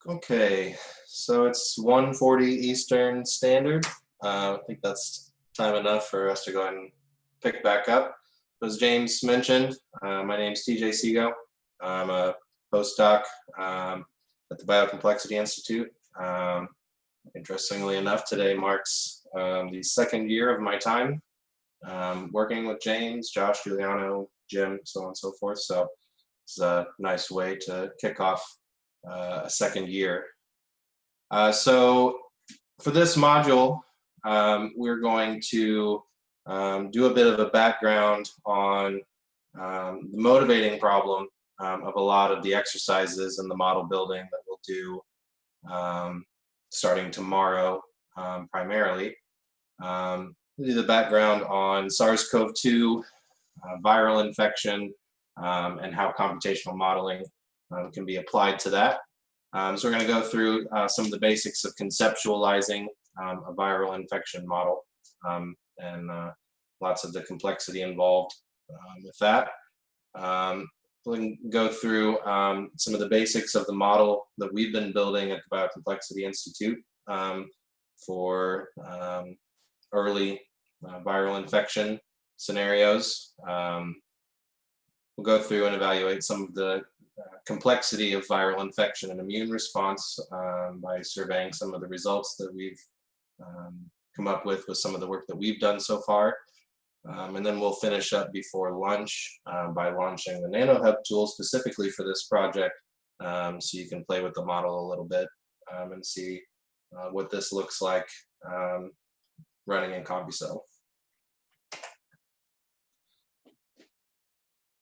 Okay, so it's 1:40 Eastern Standard. I think that's time enough for us to go ahead and pick back up. As James mentioned, my name's TJ Sego. I'm a postdoc at the Biocomplexity Institute. Interestingly enough, today marks the second year of my time working with James, Josh, Giuliano, Jim, so on and so forth. So it's a nice way to kick off a second year. So for this module, we're going to do a bit of a background on the motivating problem of a lot of the exercises and the model building that we'll do starting tomorrow primarily. We'll do the background on SARS-CoV-2, viral infection, and how computational modeling can be applied to that. So we're going to go through some of the basics of conceptualizing a viral infection model and lots of the complexity involved with that. We can go through some of the basics of the model that we've been building at the Biocomplexity Institute for early viral infection scenarios. We'll go through and evaluate some of the complexity of viral infection and immune response by surveying some of the results that we've come up with some of the work that we've done so far. And then we'll finish up before lunch by launching the NanoHub tool specifically for this project, so you can play with the model a little bit and see what this looks like running in CompuCell.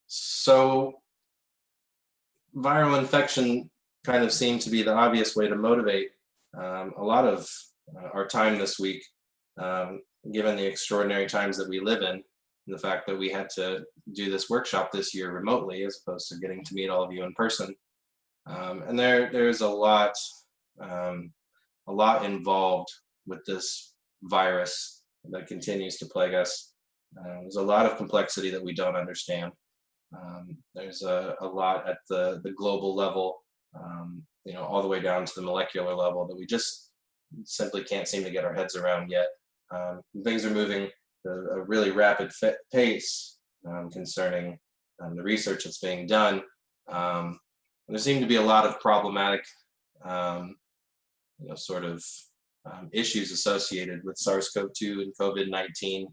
So viral infection kind of seemed to be the obvious way to motivate a lot of our time this week, given the extraordinary times that we live in, and the fact that we had to do this workshop this year remotely as opposed to getting to meet all of you in person. And there's a lot involved with this virus that continues to plague us. There's a lot of complexity that we don't understand. There's a lot at the global level, all the way down to the molecular level that we just simply can't seem to get our heads around yet. Things are moving at a really rapid pace concerning the research that's being done. There seem to be a lot of problematic, issues associated with SARS-CoV-2 and COVID-19.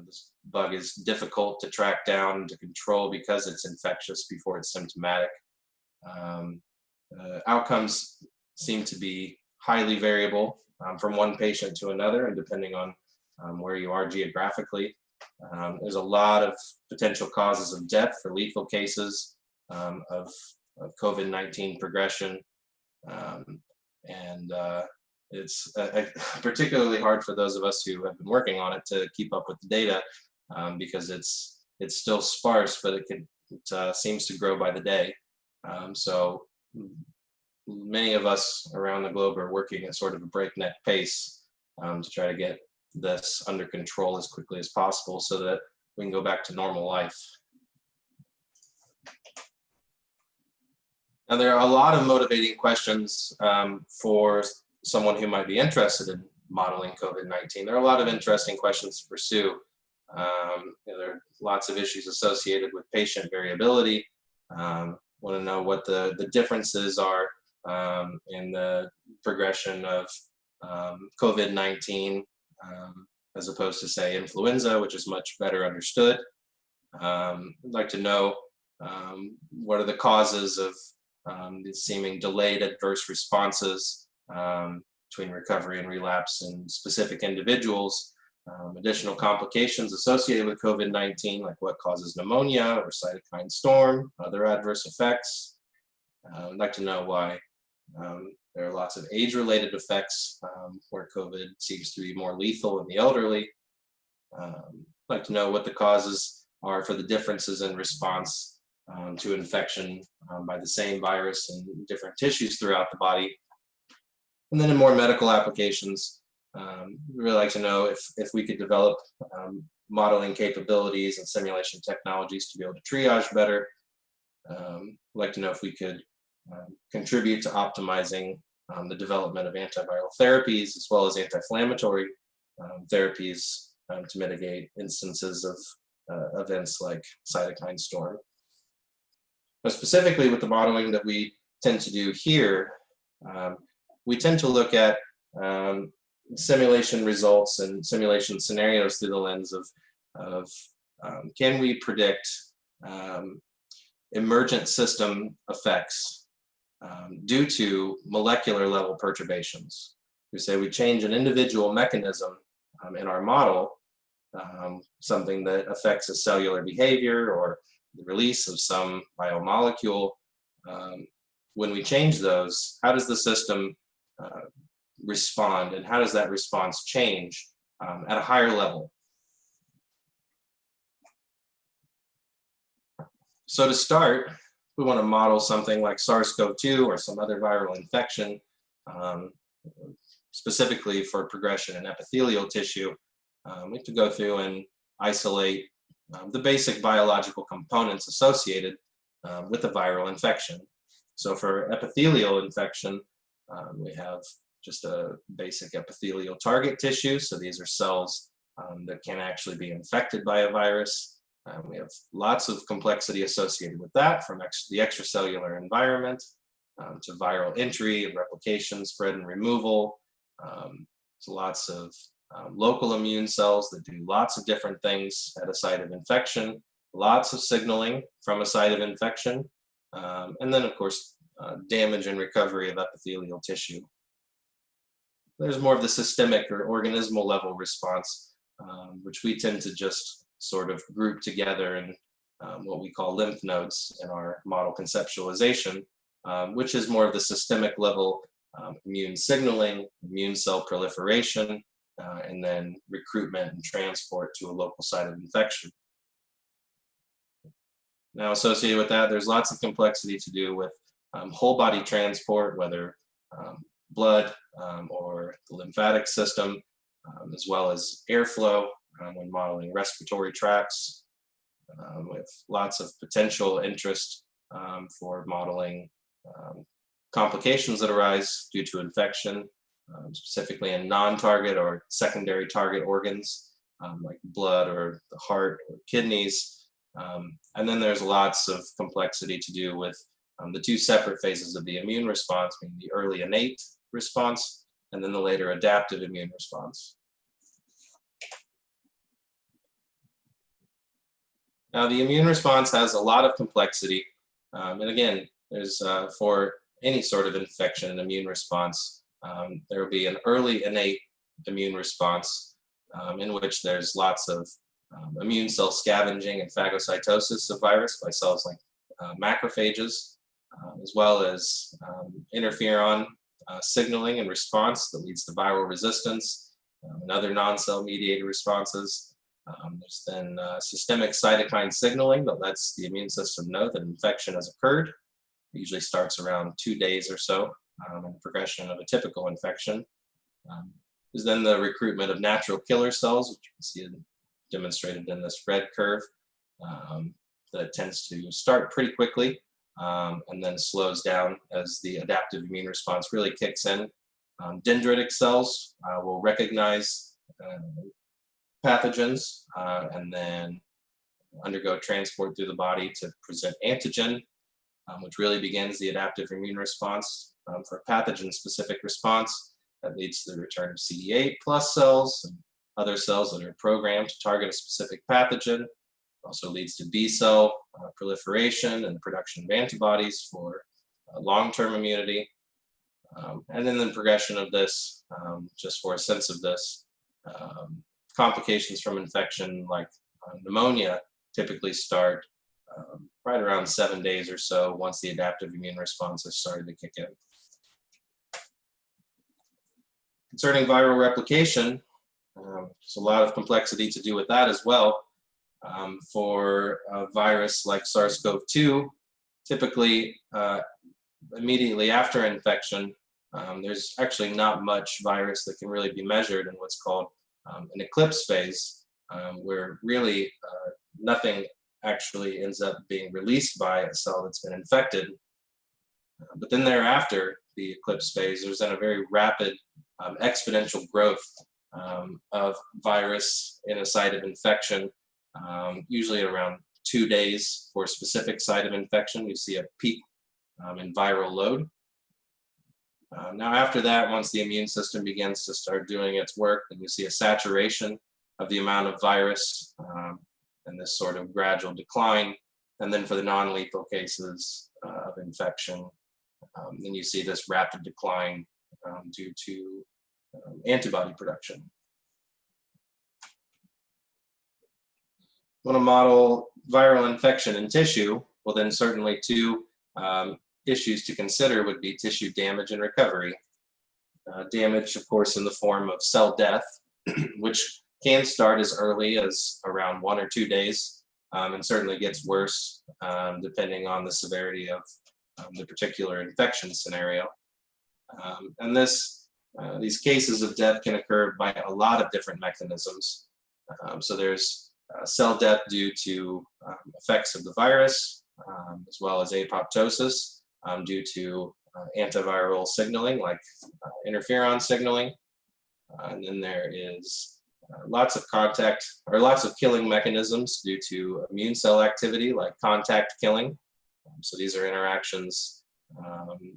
This bug is difficult to track down and to control because it's infectious before it's symptomatic. Outcomes seem to be highly variable from one patient to another, and depending on where you are geographically. There's a lot of potential causes of death for lethal cases of COVID-19 progression. It's particularly hard for those of us who have been working on it to keep up with the data because it's still sparse, but it seems to grow by the day. So many of us around the globe are working at sort of a breakneck pace to try to get this under control as quickly as possible so that we can go back to normal life. Now, there are a lot of motivating questions for someone who might be interested in modeling COVID-19. There are a lot of interesting questions to pursue. There are lots of issues associated with patient variability. Want to know what the differences are in the progression of COVID-19 as opposed to, say, influenza, which is much better understood. I'd like to know what are the causes of the seeming delayed adverse responses between recovery and relapse in specific individuals, additional complications associated with COVID-19, like what causes pneumonia or cytokine storm, other adverse effects. I'd like to know why there are lots of age-related effects where COVID seems to be more lethal in the elderly. I'd like to know what the causes are for the differences in response to infection by the same virus in different tissues throughout the body. And then in more medical applications, we'd really like to know if we could develop modeling capabilities and simulation technologies to be able to triage better. I'd like to know if we could contribute to optimizing the development of antiviral therapies as well as anti-inflammatory therapies to mitigate instances of events like cytokine storm. But specifically with the modeling that we tend to do here, we tend to look at simulation results and simulation scenarios through the lens of can we predict emergent system effects due to molecular level perturbations. We say we change an individual mechanism in our model, something that affects a cellular behavior or the release of some biomolecule. When we change those, how does the system respond, and how does that response change at a higher level? So to start, we want to model something like SARS-CoV-2 or some other viral infection, specifically for progression in epithelial tissue. We have to go through and isolate the basic biological components associated with a viral infection. So for epithelial infection, we have just a basic epithelial target tissue. So these are cells that can actually be infected by a virus. We have lots of complexity associated with that, from the extracellular environment to viral entry and replication, spread and removal. So lots of local immune cells that do lots of different things at a site of infection, lots of signaling from a site of infection, and then of course damage and recovery of epithelial tissue. There's more of the systemic or organismal level response, which we tend to just sort of group together in what we call lymph nodes in our model conceptualization, which is more of the systemic level immune signaling, immune cell proliferation, and then recruitment and transport to a local site of infection. Now, associated with that, there's lots of complexity to do with whole body transport, whether blood or the lymphatic system, as well as airflow when modeling respiratory tracts, with lots of potential interest for modeling complications that arise due to infection, specifically in non-target or secondary target organs, like blood or the heart or kidneys. And then there's lots of complexity to do with the two separate phases of the immune response, being the early innate response and then the later adaptive immune response. Now, the immune response has a lot of complexity. And again, there's for any sort of infection and immune response, there will be an early innate immune response in which there's lots of immune cell scavenging and phagocytosis of virus by cells like macrophages, as well as interferon signaling and response that leads to viral resistance and other non-cell mediated responses. There's then systemic cytokine signaling that lets the immune system know that infection has occurred. It usually starts around 2 days or so in the progression of a typical infection. There's then the recruitment of natural killer cells, which you can see demonstrated in this red curve, that tends to start pretty quickly and then slows down as the adaptive immune response really kicks in. Dendritic cells will recognize pathogens and then undergo transport through the body to present antigen, which really begins the adaptive immune response. For a pathogen-specific response, that leads to the return of CD8 plus cells and other cells that are programmed to target a specific pathogen. It also leads to B cell proliferation and production of antibodies for long-term immunity. And then the progression of this, just for a sense of this, complications from infection like pneumonia typically start right around 7 days or so once the adaptive immune response has started to kick in. Concerning viral replication, there's a lot of complexity to do with that as well. For a virus like SARS-CoV-2, typically immediately after infection, there's actually not much virus that can really be measured in what's called an eclipse phase, where really nothing actually ends up being released by a cell that's been infected. But then thereafter, the eclipse phase, there's then a very rapid exponential growth of virus in a site of infection, usually around 2 days for a specific site of infection. You see a peak in viral load. Now after that, once the immune system begins to start doing its work, then you see a saturation of the amount of virus and this sort of gradual decline. And then for the non-lethal cases of infection, then you see this rapid decline due to antibody production. Want to model viral infection in tissue? Well, then certainly two issues to consider would be tissue damage and recovery. Damage, of course, in the form of cell death, which can start as early as around 1 or 2 days, and certainly gets worse depending on the severity of the particular infection scenario. And these cases of death can occur by a lot of different mechanisms. So there's cell death due to effects of the virus, as well as apoptosis due to antiviral signaling like interferon signaling. And then there is lots of killing mechanisms due to immune cell activity like contact killing. So these are interactions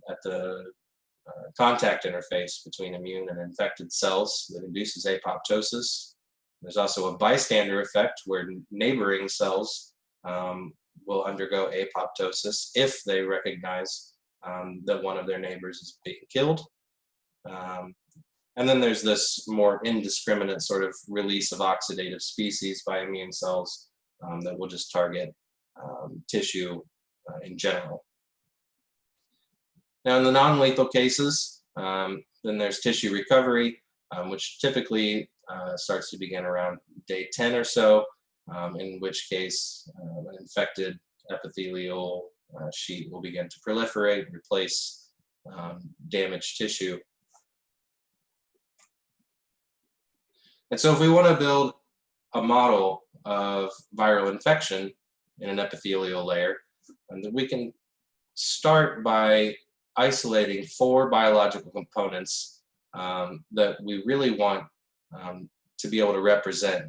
at the contact interface between immune and infected cells that induces apoptosis. There's also a bystander effect where neighboring cells will undergo apoptosis if they recognize that one of their neighbors is being killed. And then there's this more indiscriminate sort of release of oxidative species by immune cells that will just target tissue in general. Now in the non-lethal cases, then there's tissue recovery, which typically starts to begin around day 10 or so, in which case an infected epithelial sheet will begin to proliferate, replace damaged tissue. And so if we want to build a model of viral infection in an epithelial layer, and we can start by isolating 4 biological components that we really want to be able to represent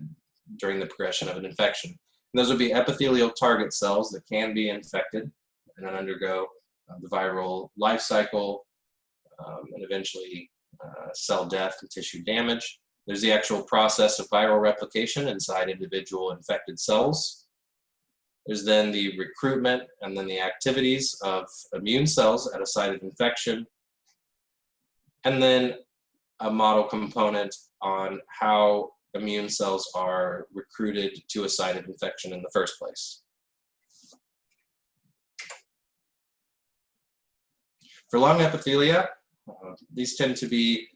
during the progression of an infection. And those would be epithelial target cells that can be infected and then undergo the viral life cycle and eventually cell death and tissue damage. There's the actual process of viral replication inside individual infected cells. There's then the recruitment and then the activities of immune cells at a site of infection. And then a model component on how immune cells are recruited to a site of infection in the first place. For lung epithelia, these tend to be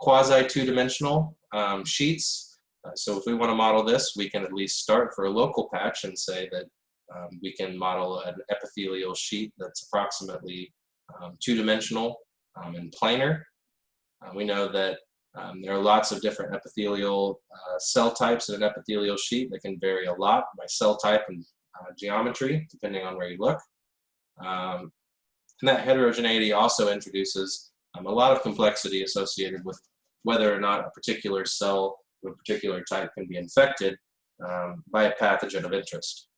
quasi-two-dimensional sheets. So if we want to model this, we can at least start for a local patch and say that we can model an epithelial sheet that's approximately two-dimensional and planar. We know that there are lots of different epithelial cell types in an epithelial sheet that can vary a lot by cell type and geometry, depending on where you look. And that heterogeneity also introduces a lot of complexity associated with whether or not a particular cell of a particular type can be infected by a pathogen of interest.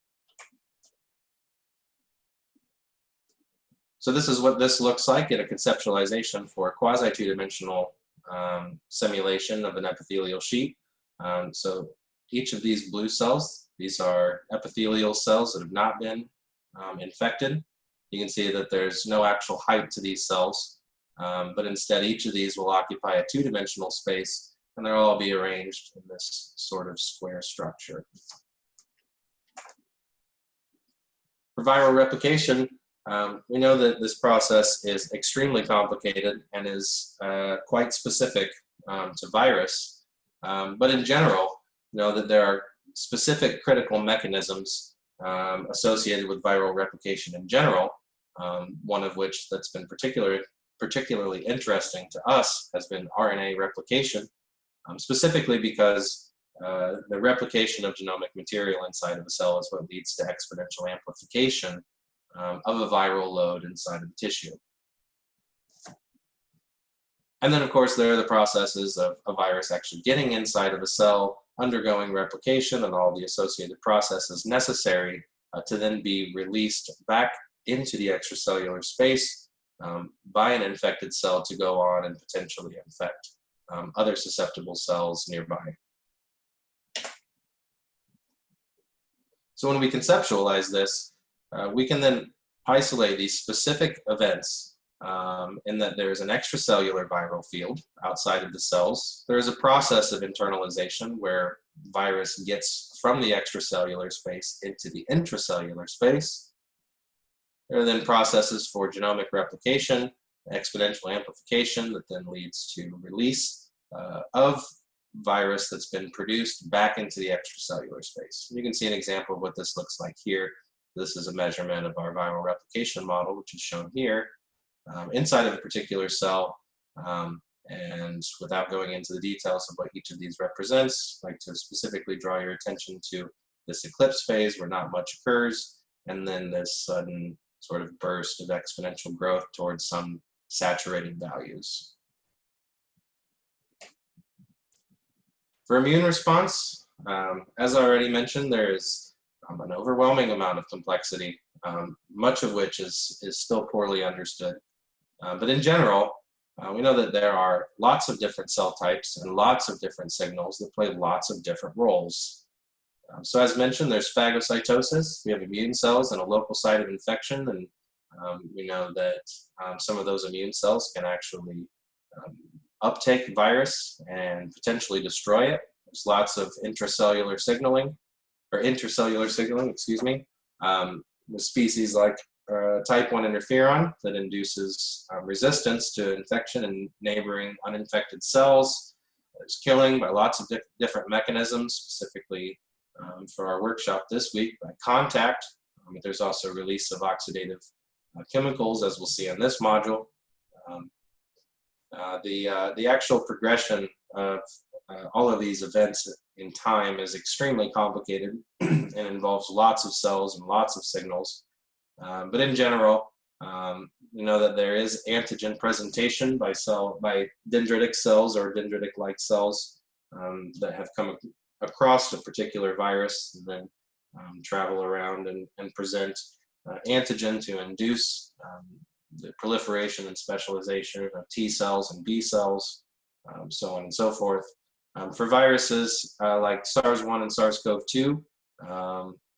So this is what this looks like in a conceptualization for a quasi-two-dimensional simulation of an epithelial sheet. So each of these blue cells, these are epithelial cells that have not been infected. You can see that there's no actual height to these cells, but instead each of these will occupy a two-dimensional space and they'll all be arranged in this sort of square structure. For viral replication, we know that this process is extremely complicated and is quite specific to virus, but in general, you know that there are specific critical mechanisms associated with viral replication in general, one of which that's been particularly interesting to us has been RNA replication, specifically because the replication of genomic material inside of a cell is what leads to exponential amplification of a viral load inside of the tissue. And then, of course, there are the processes of a virus actually getting inside of a cell, undergoing replication, and all the associated processes necessary to then be released back into the extracellular space by an infected cell to go on and potentially infect other susceptible cells nearby. So when we conceptualize this, we can then isolate these specific events in that there is an extracellular viral field outside of the cells. There is a process of internalization where virus gets from the extracellular space into the intracellular space. There are then processes for genomic replication, exponential amplification that then leads to release of virus that's been produced back into the extracellular space. You can see an example of what this looks like here. This is a measurement of our viral replication model, which is shown here. Inside of a particular cell, and without going into the details of what each of these represents, I'd like to specifically draw your attention to this eclipse phase where not much occurs, and then this sudden sort of burst of exponential growth towards some saturating values. For immune response, as I already mentioned, there is an overwhelming amount of complexity, much of which is still poorly understood. But in general, we know that there are lots of different cell types and lots of different signals that play lots of different roles. So as mentioned, there's phagocytosis. We have immune cells in a local site of infection, and we know that some of those immune cells can actually uptake virus and potentially destroy it. There's lots of intracellular signaling, or intercellular signaling, excuse me, with species like type 1 interferon that induces resistance to infection in neighboring uninfected cells. There's killing by lots of different mechanisms, specifically for our workshop this week by contact. There's also release of oxidative chemicals, as we'll see in this module. The actual progression of all of these events in time is extremely complicated and involves lots of cells and lots of signals. But in general, we know that there is antigen presentation by dendritic cells or dendritic-like cells that have come across a particular virus and then travel around and present antigen to induce the proliferation and specialization of T cells and B cells, so on and so forth. For viruses like SARS-1 and SARS-CoV-2,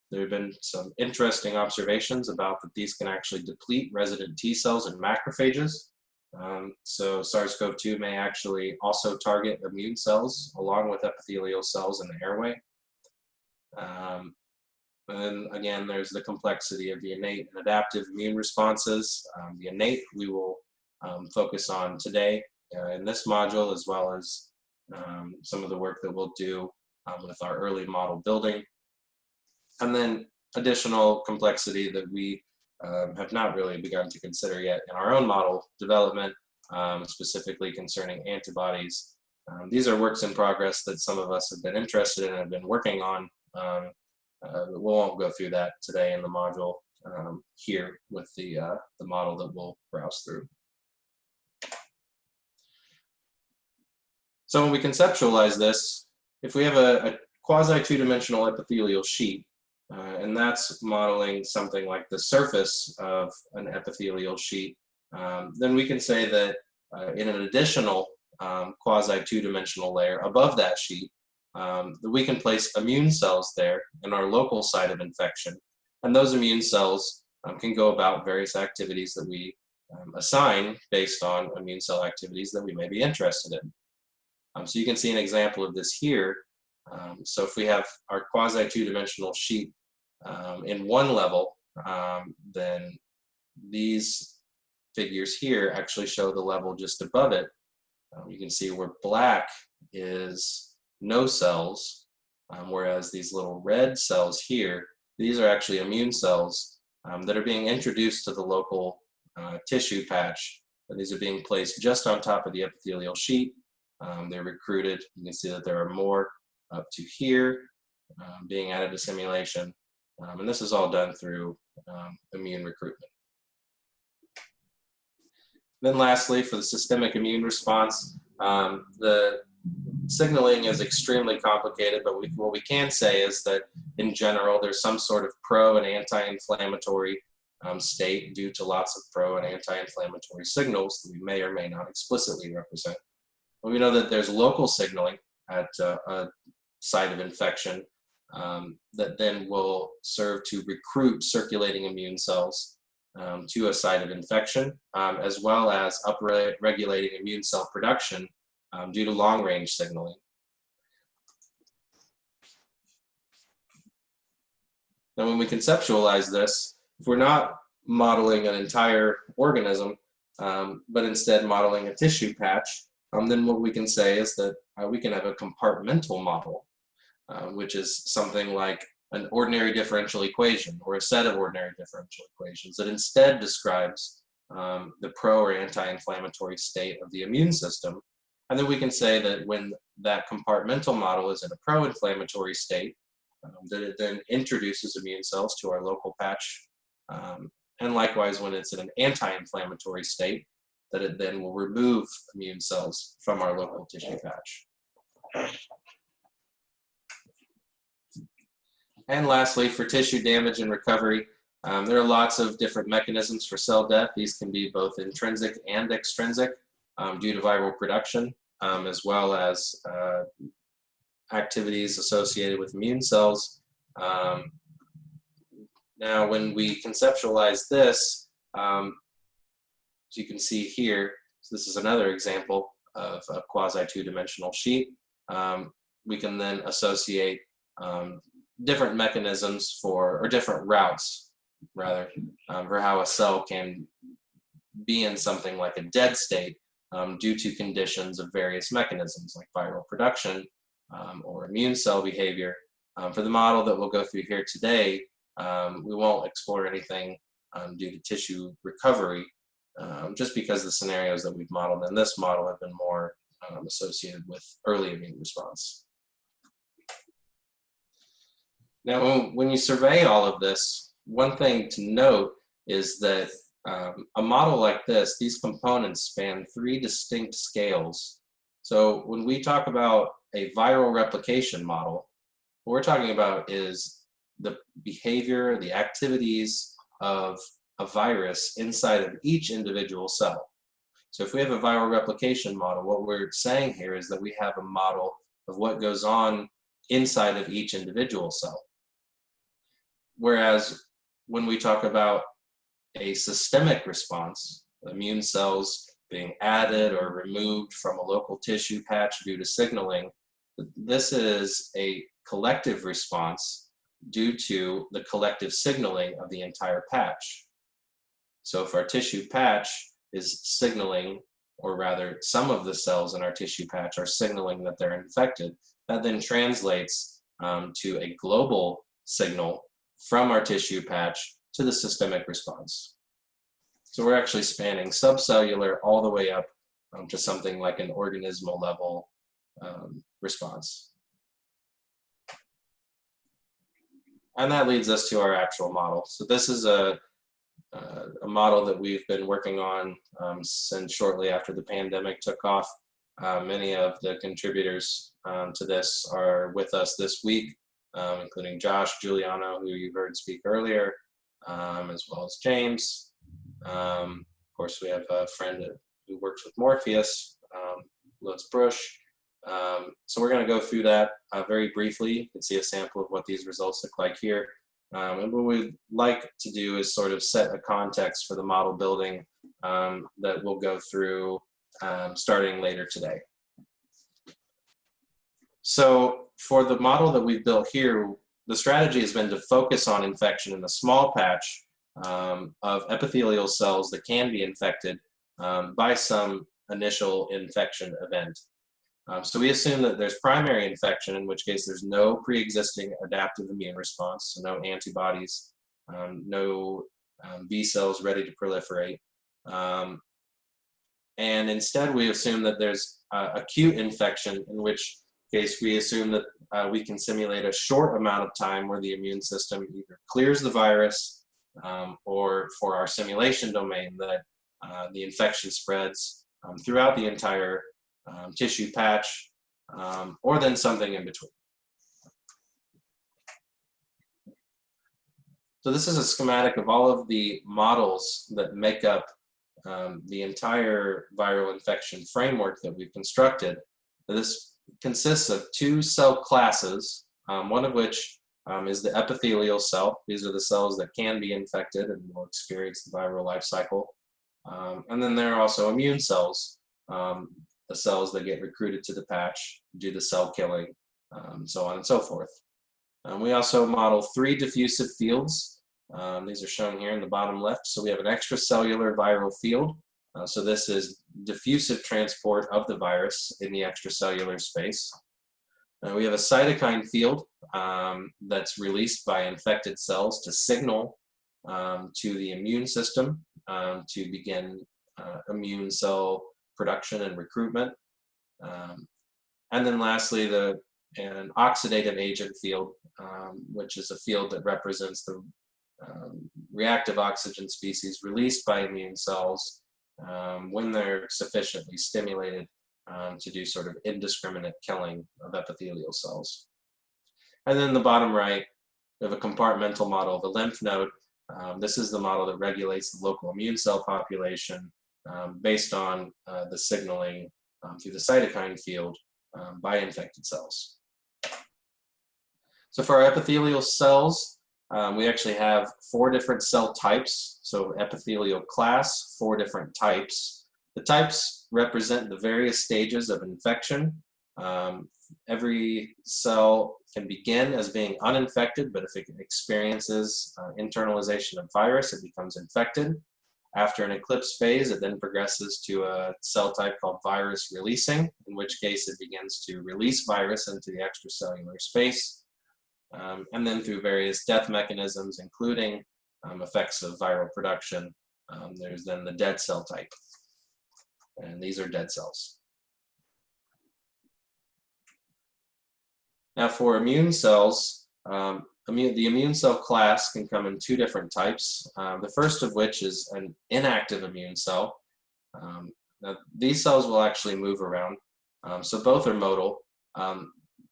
there have been some interesting observations about that these can actually deplete resident T cells and macrophages. So SARS-CoV-2 may actually also target immune cells along with epithelial cells in the airway. And then again, there's the complexity of the innate and adaptive immune responses. The innate we will focus on today in this module, as well as some of the work that we'll do with our early model building. And then additional complexity that we have not really begun to consider yet in our own model development, specifically concerning antibodies. These are works in progress that some of us have been interested in and have been working on. We won't go through that today in the module here with the model that we'll browse through. So when we conceptualize this, if we have a quasi two-dimensional epithelial sheet, and that's modeling something like the surface of an epithelial sheet, then we can say that in an additional quasi two-dimensional layer above that sheet, that we can place immune cells there in our local site of infection. And those immune cells can go about various activities that we assign based on immune cell activities that we may be interested in. So you can see an example of this here. So if we have our quasi two-dimensional sheet in one level, then these figures here actually show the level just above it. You can see where black is no cells, whereas these little red cells here, these are actually immune cells that are being introduced to the local tissue patch. And these are being placed just on top of the epithelial sheet. They're recruited. You can see that there are more up to here being added to simulation. And this is all done through immune recruitment. Then lastly, for the systemic immune response, the signaling is extremely complicated, but what we can say is that in general, there's some sort of pro and anti-inflammatory state due to lots of pro and anti-inflammatory signals that we may or may not explicitly represent. But we know that there's local signaling at a site of infection that then will serve to recruit circulating immune cells to a site of infection, as well as upregulating immune cell production due to long-range signaling. Now, when we conceptualize this, if we're not modeling an entire organism, but instead modeling a tissue patch, then what we can say is that we can have a compartmental model, which is something like an ordinary differential equation or a set of ordinary differential equations that instead describes the pro or anti-inflammatory state of the immune system. And then we can say that when that compartmental model is in a pro-inflammatory state, that it then introduces immune cells to our local patch. And likewise, when it's in an anti-inflammatory state, that it then will remove immune cells from our local tissue patch. And lastly, for tissue damage and recovery, there are lots of different mechanisms for cell death. These can be both intrinsic and extrinsic due to viral production, as well as activities associated with immune cells. Now, when we conceptualize this, as you can see here, so this is another example of a quasi-two-dimensional sheet. We can then associate different mechanisms for, or different routes, rather, for how a cell can be in something like a dead state due to conditions of various mechanisms like viral production or immune cell behavior. For the model that we'll go through here today, we won't explore anything due to tissue recovery, just because the scenarios that we've modeled in this model have been more associated with early immune response. Now, when you survey all of this, one thing to note is that a model like this, these components span 3 distinct scales. So when we talk about a viral replication model, what we're talking about is the behavior, the activities of a virus inside of each individual cell. So if we have a viral replication model, what we're saying here is that we have a model of what goes on inside of each individual cell. Whereas when we talk about a systemic response, immune cells being added or removed from a local tissue patch due to signaling, this is a collective response due to the collective signaling of the entire patch. So if our tissue patch is signaling, or rather some of the cells in our tissue patch are signaling that they're infected, that then translates to a global signal from our tissue patch to the systemic response. So we're actually spanning subcellular all the way up to something like an organismal level response. And that leads us to our actual model. So this is a model that we've been working on since shortly after the pandemic took off. Many of the contributors to this are with us this week, including Josh Giuliano, who you heard speak earlier, as well as James. Of course, we have a friend who works with Morpheus, Lutz Brush. So we're going to go through that very briefly. You can see a sample of what these results look like here. And what we'd like to do is sort of set a context for the model building that we'll go through starting later today. So for the model that we've built here, the strategy has been to focus on infection in the small patch of epithelial cells that can be infected by some initial infection event. So we assume that there's primary infection, in which case there's no pre-existing adaptive immune response, so no antibodies, no B cells ready to proliferate. And instead we assume that there's acute infection, in which case we assume that we can simulate a short amount of time where the immune system either clears the virus or for our simulation domain that the infection spreads throughout the entire tissue patch, or then something in between. So this is a schematic of all of the models that make up the entire viral infection framework that we've constructed. This consists of two cell classes, one of which is the epithelial cell. These are the cells that can be infected and will experience the viral life cycle. And then there are also immune cells, the cells that get recruited to the patch, do the cell killing, so on and so forth. We also model three diffusive fields. These are shown here in the bottom left. So we have an extracellular viral field. So this is diffusive transport of the virus in the extracellular space. We have a cytokine field that's released by infected cells to signal to the immune system to begin immune cell production and recruitment. And then lastly, an oxidative agent field, which is a field that represents the reactive oxygen species released by immune cells when they're sufficiently stimulated to do sort of indiscriminate killing of epithelial cells. And then the bottom right, we have a compartmental model of the lymph node. This is the model that regulates the local immune cell population based on the signaling through the cytokine field by infected cells. So for our epithelial cells, we actually have 4 different cell types. So epithelial class, 4 different types. The types represent the various stages of infection. Every cell can begin as being uninfected, but if it experiences internalization of virus, it becomes infected. After an eclipse phase, it then progresses to a cell type called virus releasing, in which case it begins to release virus into the extracellular space. And then through various death mechanisms, including effects of viral production, there's then the dead cell type. And these are dead cells. Now for immune cells, the immune cell class can come in 2 different types. The first of which is an inactive immune cell. Now these cells will actually move around, so both are modal,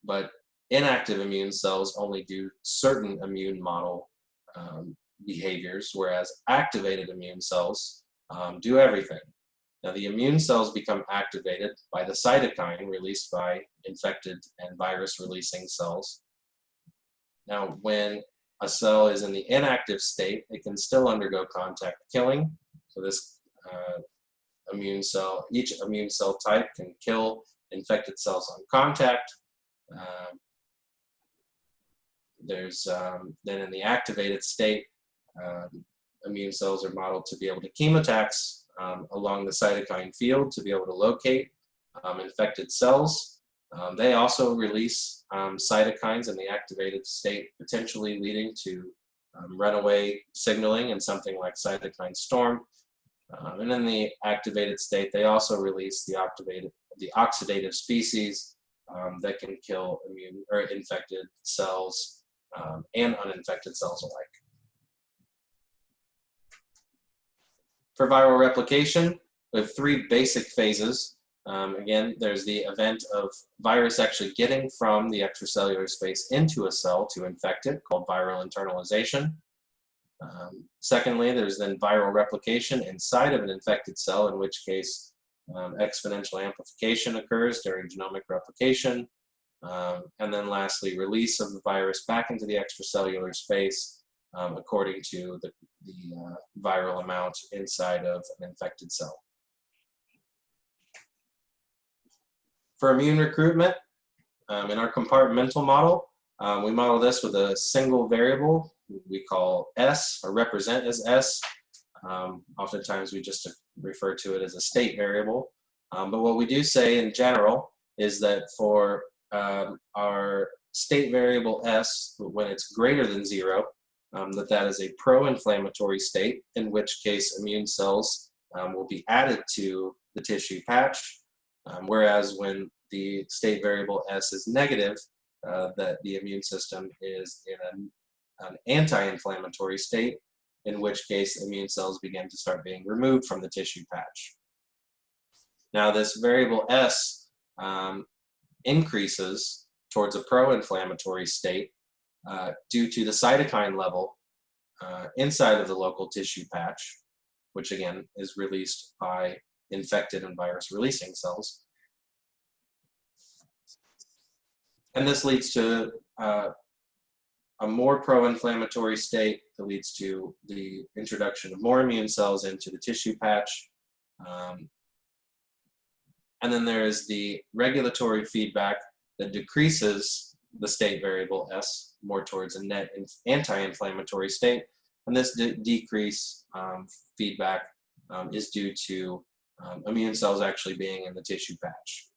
but inactive immune cells only do certain immune model behaviors, whereas activated immune cells do everything. Now the immune cells become activated by the cytokine released by infected and virus releasing cells. Now when a cell is in the inactive state, it can still undergo contact killing. So this each immune cell type can kill infected cells on contact. There's then in the activated state, immune cells are modeled to be able to chemotax along the cytokine field to be able to locate infected cells. They also release cytokines in the activated state, potentially leading to runaway signaling and something like cytokine storm. And in the activated state, they also release the oxidative species that can kill immune or infected cells and uninfected cells alike. For viral replication, we have 3 basic phases. Again, there's the event of virus actually getting from the extracellular space into a cell to infect it, called viral internalization. Secondly, there's then viral replication inside of an infected cell, in which case exponential amplification occurs during genomic replication. And then lastly, release of the virus back into the extracellular space according to the viral amount inside of an infected cell. For immune recruitment, in our compartmental model, we model this with a single variable we call S, or represent as S. Oftentimes we just refer to it as a state variable. But what we do say in general is that for our state variable S, when it's greater than 0, that is a pro-inflammatory state, in which case immune cells will be added to the tissue patch, whereas when the state variable S is negative, that the immune system is in an anti-inflammatory state, in which case immune cells begin to start being removed from the tissue patch. Now this variable S increases towards a pro-inflammatory state due to the cytokine level inside of the local tissue patch, which again is released by infected and virus-releasing cells. And this leads to a more pro-inflammatory state that leads to the introduction of more immune cells into the tissue patch. And then there is the regulatory feedback that decreases the state variable S more towards a net anti-inflammatory state. And this decrease feedback is due to immune cells actually being in the tissue patch.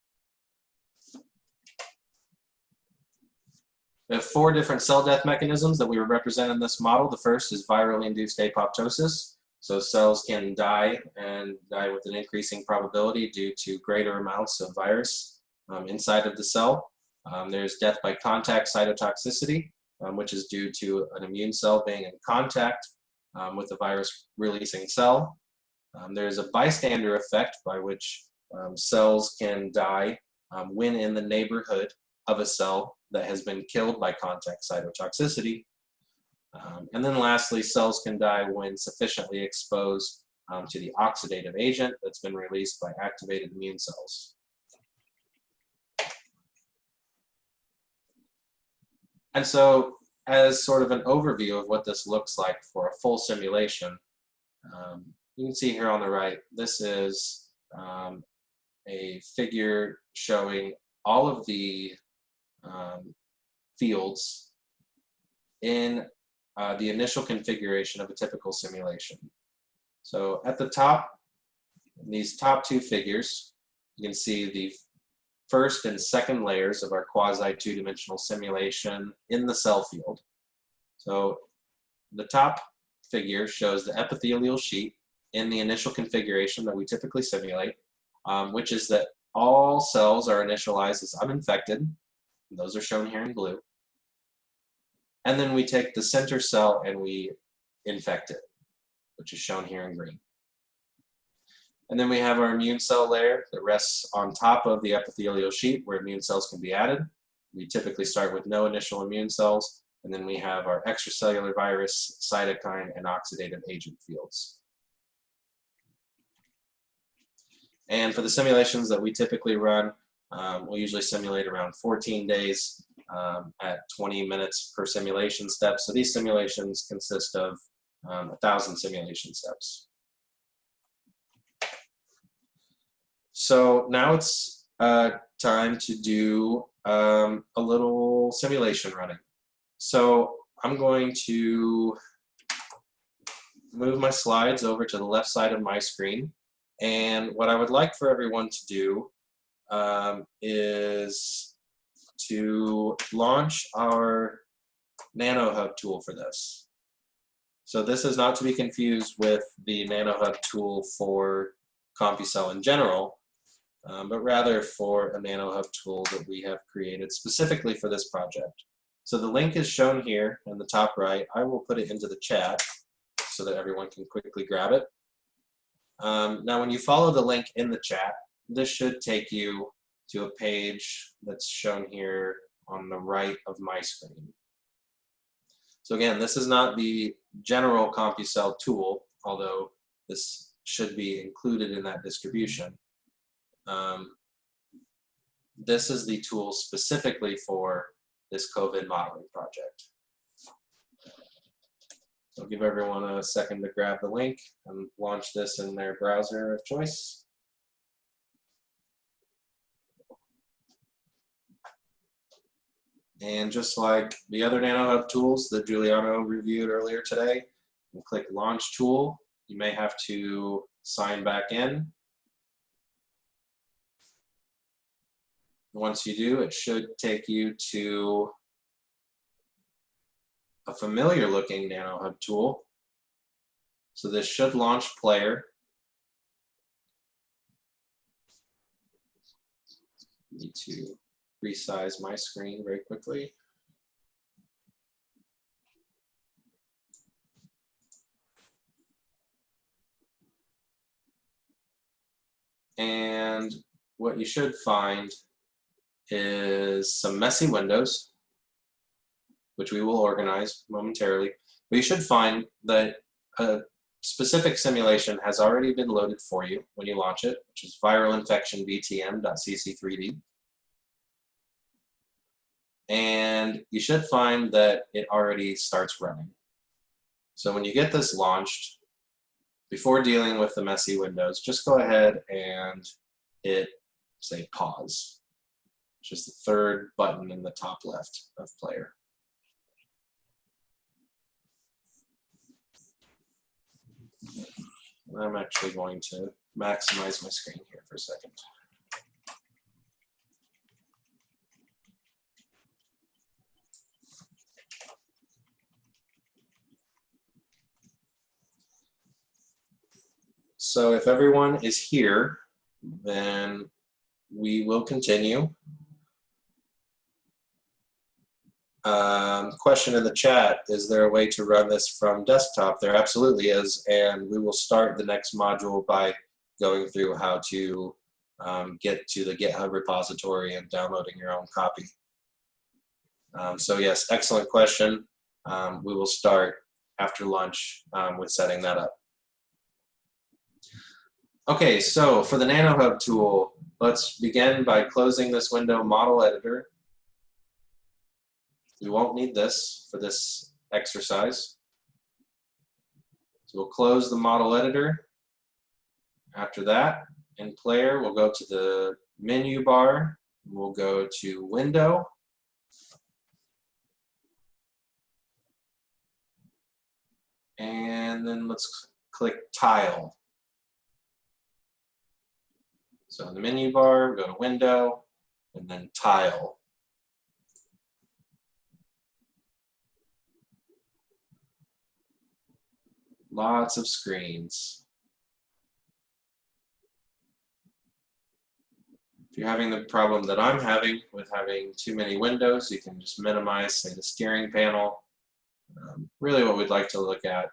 We have 4 different cell death mechanisms that we represent in this model. The first is virally induced apoptosis. So cells can die and die with an increasing probability due to greater amounts of virus inside of the cell. There's death by contact cytotoxicity, which is due to an immune cell being in contact with a virus-releasing cell. There's a bystander effect by which cells can die when in the neighborhood of a cell that has been killed by contact cytotoxicity. And then lastly, cells can die when sufficiently exposed to the oxidative agent that's been released by activated immune cells. And so, as sort of an overview of what this looks like for a full simulation, you can see here on the right, this is a figure showing all of the fields in the initial configuration of a typical simulation. So at the top, in these top 2 figures, you can see the first and second layers of our quasi-2-dimensional simulation in the cell field. So the top figure shows the epithelial sheet in the initial configuration that we typically simulate, which is that all cells are initialized as uninfected. Those are shown here in blue. And then we take the center cell and we infect it, which is shown here in green. And then we have our immune cell layer that rests on top of the epithelial sheet where immune cells can be added. We typically start with no initial immune cells, and then we have our extracellular virus, cytokine, and oxidative agent fields. And for the simulations that we typically run, we'll usually simulate around 14 days at 20 minutes per simulation step. So these simulations consist of 1,000 simulation steps. So now it's time to do a little simulation running. So I'm going to move my slides over to the left side of my screen. And what I would like for everyone to do is to launch our NanoHub tool for this. So this is not to be confused with the NanoHub tool for CompuCell in general, but rather for a NanoHub tool that we have created specifically for this project. So the link is shown here in the top right. I will put it into the chat so that everyone can quickly grab it. Now when you follow the link in the chat, this should take you to a page that's shown here on the right of my screen. So again, this is not the general CompuCell tool, although this should be included in that distribution. This is the tool specifically for this COVID modeling project. So I'll give everyone a second to grab the link and launch this in their browser of choice. And just like the other NanoHub tools that Giuliano reviewed earlier today, you click Launch Tool. You may have to sign back in. Once you do, it should take you to a familiar looking NanoHub tool. So this should launch Player. Need to resize my screen very quickly. And what you should find is some messy windows, which we will organize momentarily. But you should find that a specific simulation has already been loaded for you when you launch it, which is viral infection VTM.cc3D. And you should find that it already starts running. So when you get this launched, before dealing with the messy windows, just go ahead and hit, say, pause, which is the third button in the top left of player. I'm actually going to maximize my screen here for a second. So if everyone is here, then we will continue. Question in the chat, is there a way to run this from desktop? There absolutely is, and we will start the next module by going through how to get to the GitHub repository and downloading your own copy. So yes, excellent question. We will start after lunch with setting that up. Okay, so for the NanoHub tool, let's begin by closing this window model editor. We won't need this for this exercise. So we'll close the model editor. After that, in player, we'll go to the menu bar. We'll go to Window. And then let's click Tile. So in the menu bar, go to Window, and then Tile. Lots of screens. If you're having the problem that I'm having with having too many windows, you can just minimize, say, the steering panel. Really what we'd like to look at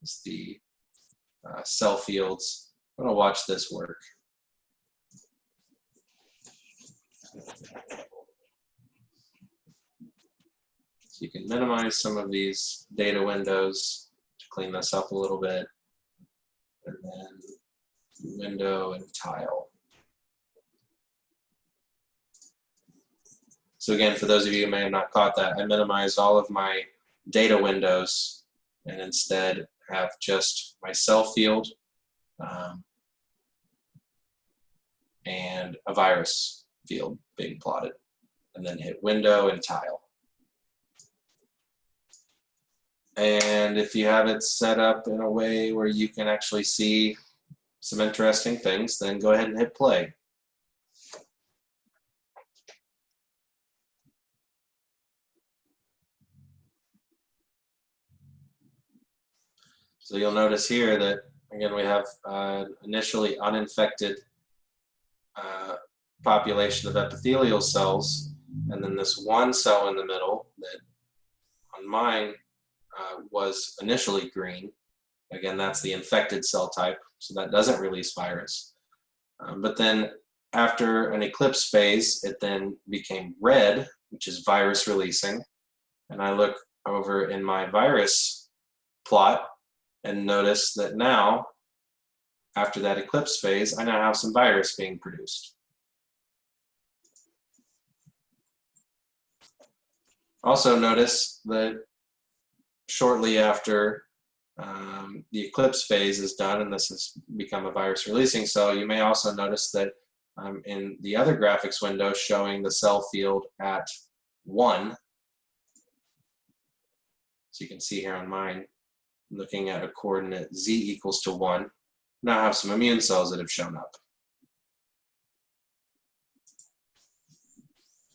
is the cell fields. I'm going to watch this work. So you can minimize some of these data windows to clean this up a little bit, and then window and tile. So again, for those of you who may have not caught that, I minimized all of my data windows and instead have just my cell field and a virus field being plotted, and then hit window and tile. And if you have it set up in a way where you can actually see some interesting things, then go ahead and hit play. So you'll notice here that, again, we have initially uninfected population of epithelial cells, and then this one cell in the middle that on mine was initially green. Again, that's the infected cell type, so that doesn't release virus. But then after an eclipse phase, it then became red, which is virus releasing. And I look over in my virus plot and notice that now, after that eclipse phase, I now have some virus being produced. Also notice that shortly after the eclipse phase is done, and this has become a virus releasing cell, you may also notice that in the other graphics window showing the cell field at 1. So you can see here on mine, looking at a coordinate z equals to 1, now I have some immune cells that have shown up.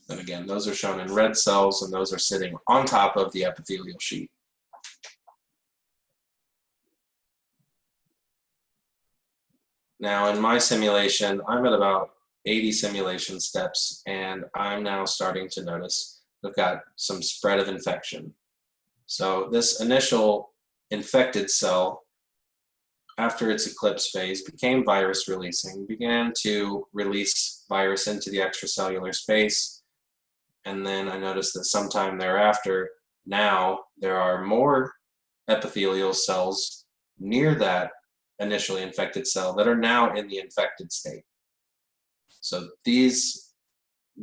And again, those are shown in red cells, and those are sitting on top of the epithelial sheet. Now in my simulation, I'm at about 80 simulation steps, and I'm now starting to notice I've got some spread of infection. So this initial infected cell, after its eclipse phase, became virus releasing, began to release virus into the extracellular space. And then I noticed that sometime thereafter, now there are more epithelial cells near that initially infected cell that are now in the infected state. So these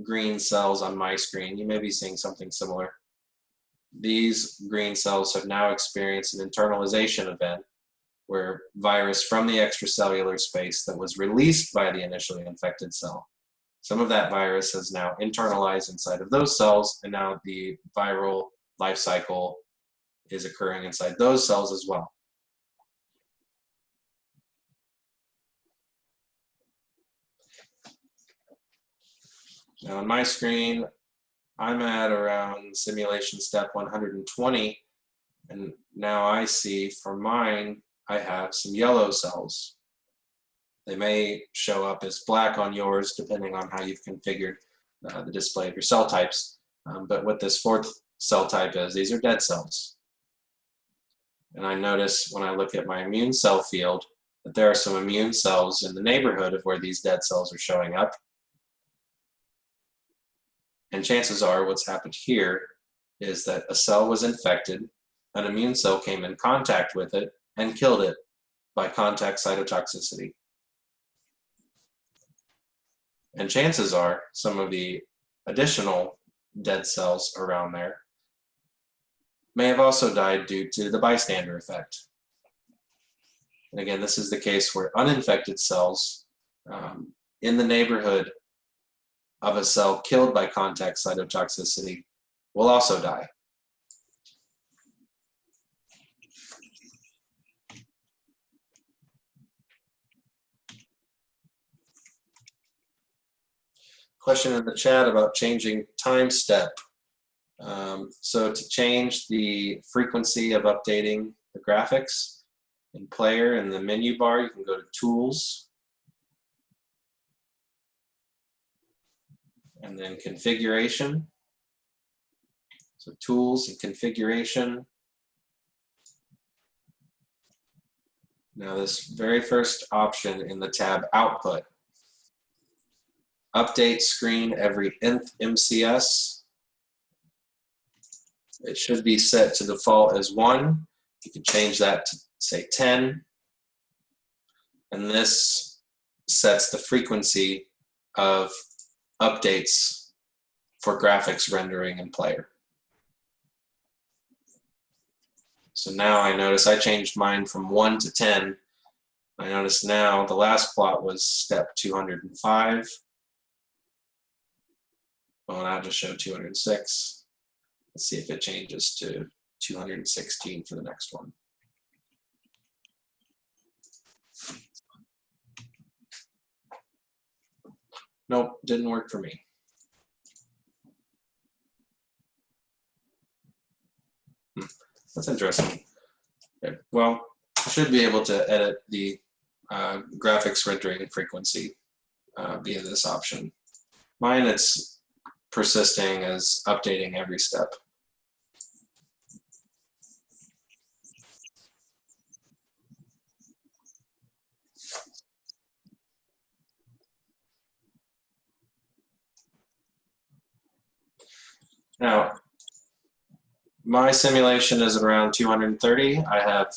green cells on my screen, you may be seeing something similar. These green cells have now experienced an internalization event where virus from the extracellular space that was released by the initially infected cell, some of that virus has now internalized inside of those cells, and now the viral life cycle is occurring inside those cells as well. Now on my screen, I'm at around simulation step 120, and now I see for mine, I have some yellow cells. They may show up as black on yours, depending on how you've configured the display of your cell types. But what this fourth cell type is, these are dead cells. And I notice when I look at my immune cell field that there are some immune cells in the neighborhood of where these dead cells are showing up. And chances are what's happened here is that a cell was infected, an immune cell came in contact with it and killed it by contact cytotoxicity. And chances are some of the additional dead cells around there may have also died due to the bystander effect. And again, this is the case where uninfected cells in the neighborhood of a cell killed by contact cytotoxicity will also die. Question in the chat about changing time step. So to change the frequency of updating the graphics in Player in the menu bar, you can go to Tools, and then Configuration. So Tools and Configuration. Now this very first option in the tab Output, update screen every nth MCS. It should be set to default as 1. You can change that to say 10. And this sets the frequency of updates for graphics rendering in Player. So now I notice I changed mine from 1 to 10. I notice now the last plot was step 205. Well, I'll just show 206. Let's see if it changes to 216 for the next one. Nope, didn't work for me. That's interesting. Okay. Well, I should be able to edit the graphics rendering frequency via this option. Mine, it's persisting as updating every step. Now, my simulation is at around 230. I have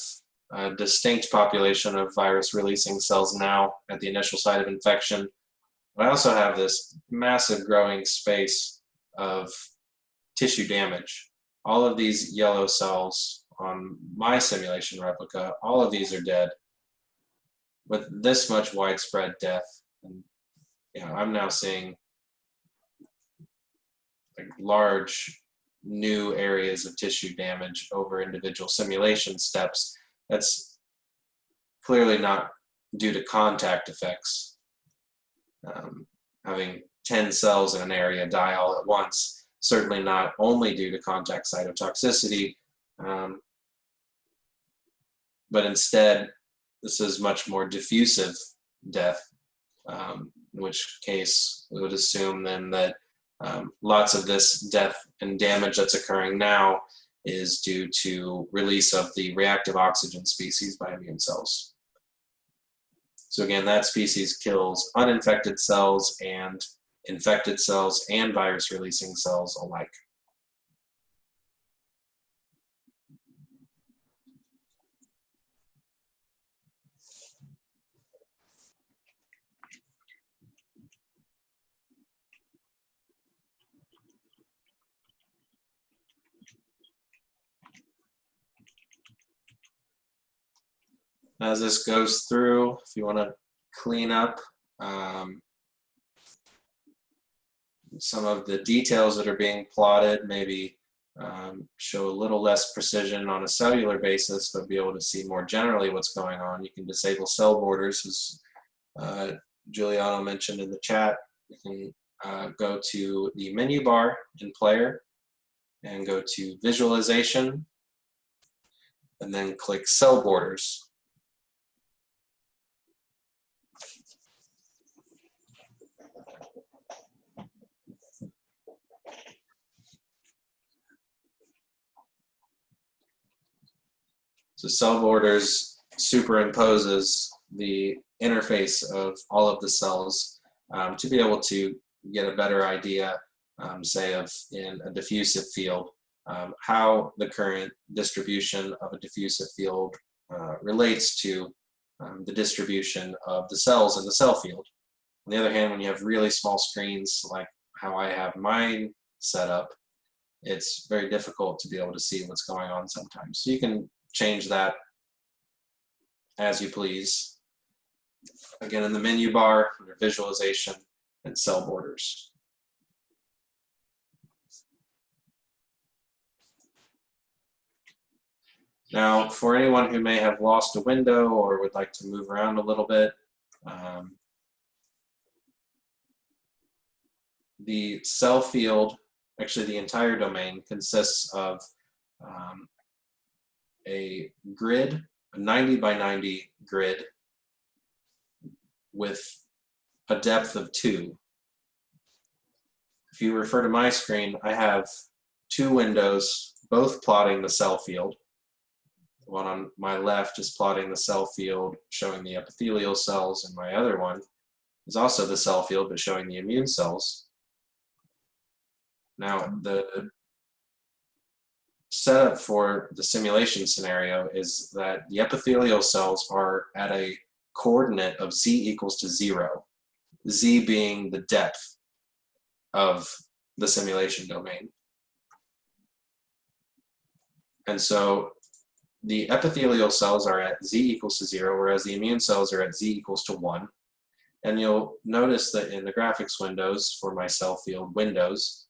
a distinct population of virus-releasing cells now at the initial site of infection. But I also have this massive growing space of tissue damage. All of these yellow cells on my simulation replica, all of these are dead with this much widespread death. And I'm now seeing large new areas of tissue damage over individual simulation steps. That's clearly not due to contact effects. Having 10 cells in an area die all at once, certainly not only due to contact cytotoxicity, but instead this is much more diffusive death, in which case we would assume then that lots of this death and damage that's occurring now is due to release of the reactive oxygen species by immune cells. So again, that species kills uninfected cells and infected cells and virus-releasing cells alike. As this goes through, if you want to clean up some of the details that are being plotted, maybe show a little less precision on a cellular basis, but be able to see more generally what's going on, you can disable cell borders, as Giuliano mentioned in the chat. You can go to the menu bar in Player and go to Visualization, and then click Cell Borders. So cell borders superimposes the interface of all of the cells to be able to get a better idea, say, of in a diffusive field, how the current distribution of a diffusive field relates to the distribution of the cells in the cell field. On the other hand, when you have really small screens like how I have mine set up, it's very difficult to be able to see what's going on sometimes. So you can change that as you please. Again, in the menu bar, under Visualization and Cell Borders. Now, for anyone who may have lost a window or would like to move around a little bit, the cell field, actually the entire domain, consists of a grid, a 90 by 90 grid with a depth of 2. If you refer to my screen, I have 2 windows, both plotting the cell field. The one on my left is plotting the cell field showing the epithelial cells, and my other one is also the cell field but showing the immune cells. Now, the setup for the simulation scenario is that the epithelial cells are at a coordinate of z equals to 0, z being the depth of the simulation domain. And so the epithelial cells are at z equals to 0, whereas the immune cells are at z equals to 1. And you'll notice that in the graphics windows for my cell field windows,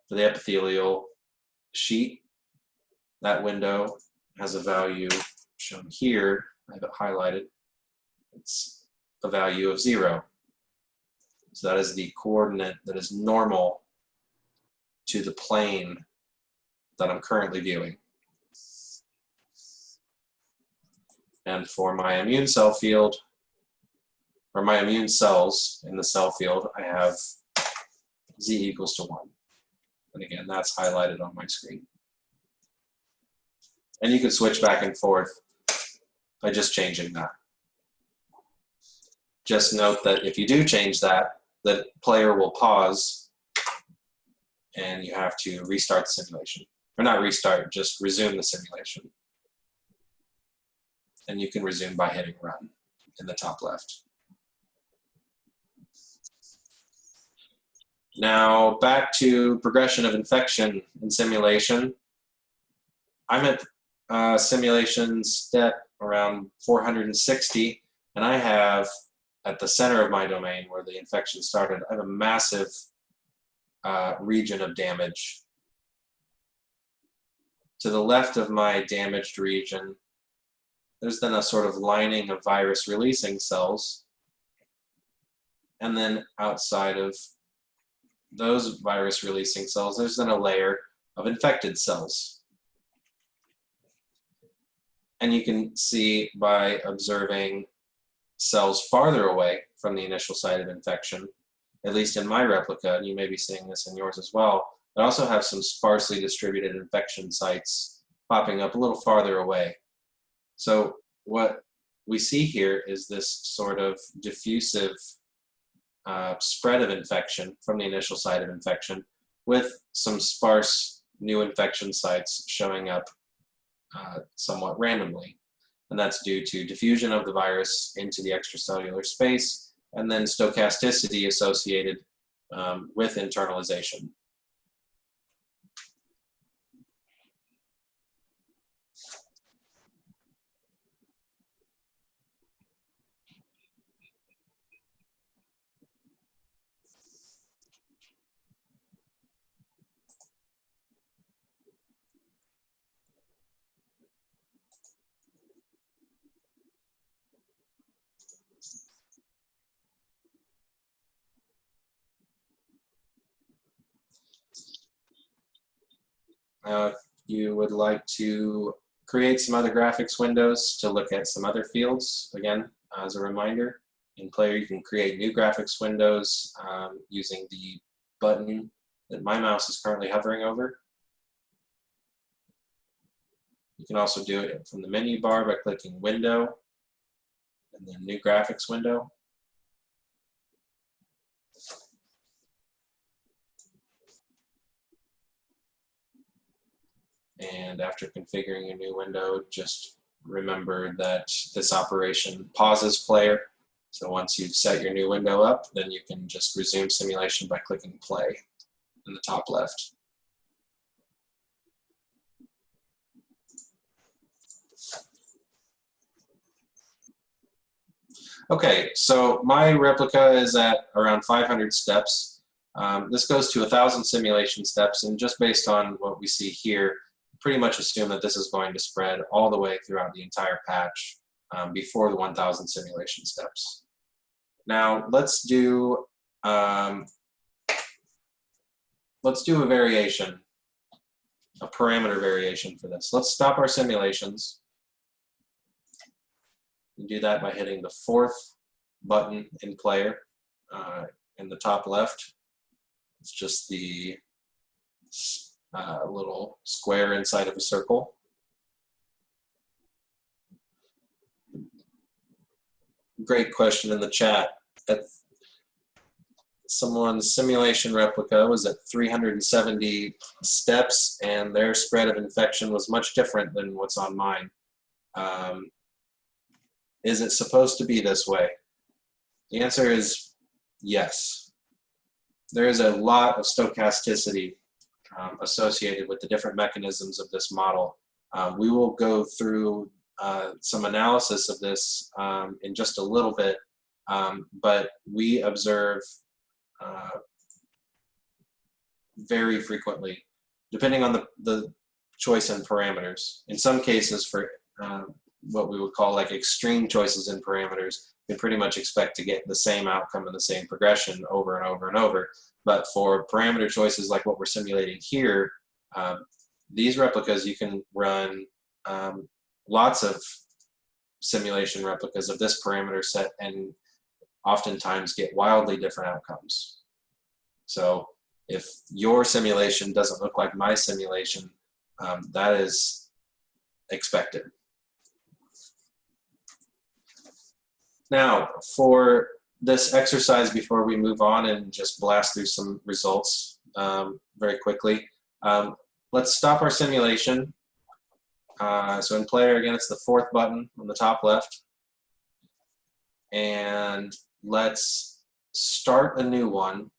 for the epithelial sheet, that window has a value shown here. I have it highlighted. It's a value of 0. So that is the coordinate that is normal to the plane that I'm currently viewing. And for my immune cell field, or my immune cells in the cell field, I have z equals to 1. And again, that's highlighted on my screen. And you can switch back and forth by just changing that. Just note that if you do change that, the player will pause and you have to restart the simulation. Or not restart, just resume the simulation. And you can resume by hitting run in the top left. Now back to progression of infection in simulation. I'm at simulation step around 460, and I have at the center of my domain where the infection started, I have a massive region of damage. To the left of my damaged region, there's then a sort of lining of virus-releasing cells, and then outside of those virus-releasing cells, there's then a layer of infected cells. And you can see by observing cells farther away from the initial site of infection, at least in my replica, and you may be seeing this in yours as well, I also have some sparsely distributed infection sites popping up a little farther away. So what we see here is this sort of diffusive spread of infection from the initial site of infection with some sparse new infection sites showing up somewhat randomly. And that's due to diffusion of the virus into the extracellular space and then stochasticity associated with internalization. If you would like to create some other graphics windows to look at some other fields, again, as a reminder, in Player you can create new graphics windows using the button that my mouse is currently hovering over. You can also do it from the menu bar by clicking Window and then New Graphics Window. And after configuring a new window, just remember that this operation pauses Player. So once you've set your new window up, then you can just resume simulation by clicking Play in the top left. Okay, so my replica is at around 500 steps. This goes to 1,000 simulation steps, and just based on what we see here, pretty much assume that this is going to spread all the way throughout the entire patch before the 1,000 simulation steps. Now let's do a variation, a parameter variation for this. Let's stop our simulations. You do that by hitting the fourth button in Player in the top left. It's just the little square inside of a circle. Great question in the chat. Someone's simulation replica was at 370 steps, and their spread of infection was much different than what's on mine. Is it supposed to be this way? The answer is yes. There is a lot of stochasticity associated with the different mechanisms of this model. We will go through some analysis of this in just a little bit, but we observe very frequently, depending on the choice in parameters. In some cases, for what we would call like extreme choices in parameters, we pretty much expect to get the same outcome and the same progression over and over and over. But for parameter choices like what we're simulating here, these replicas, you can run lots of simulation replicas of this parameter set and oftentimes get wildly different outcomes. So if your simulation doesn't look like my simulation, that is expected. Now, for this exercise, before we move on and just blast through some results very quickly, let's stop our simulation. So in Player, again, it's the fourth button on the top left. And let's start a new one,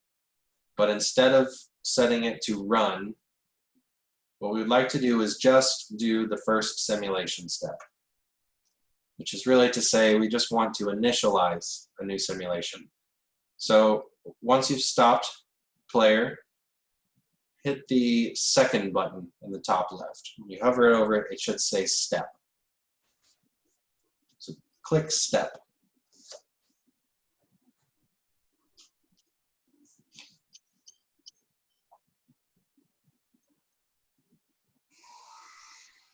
but instead of setting it to run, what we would like to do is just do the first simulation step, which is really to say we just want to initialize a new simulation. So once you've stopped Player, hit the second button in the top left. When you hover over it, it should say Step. So click Step.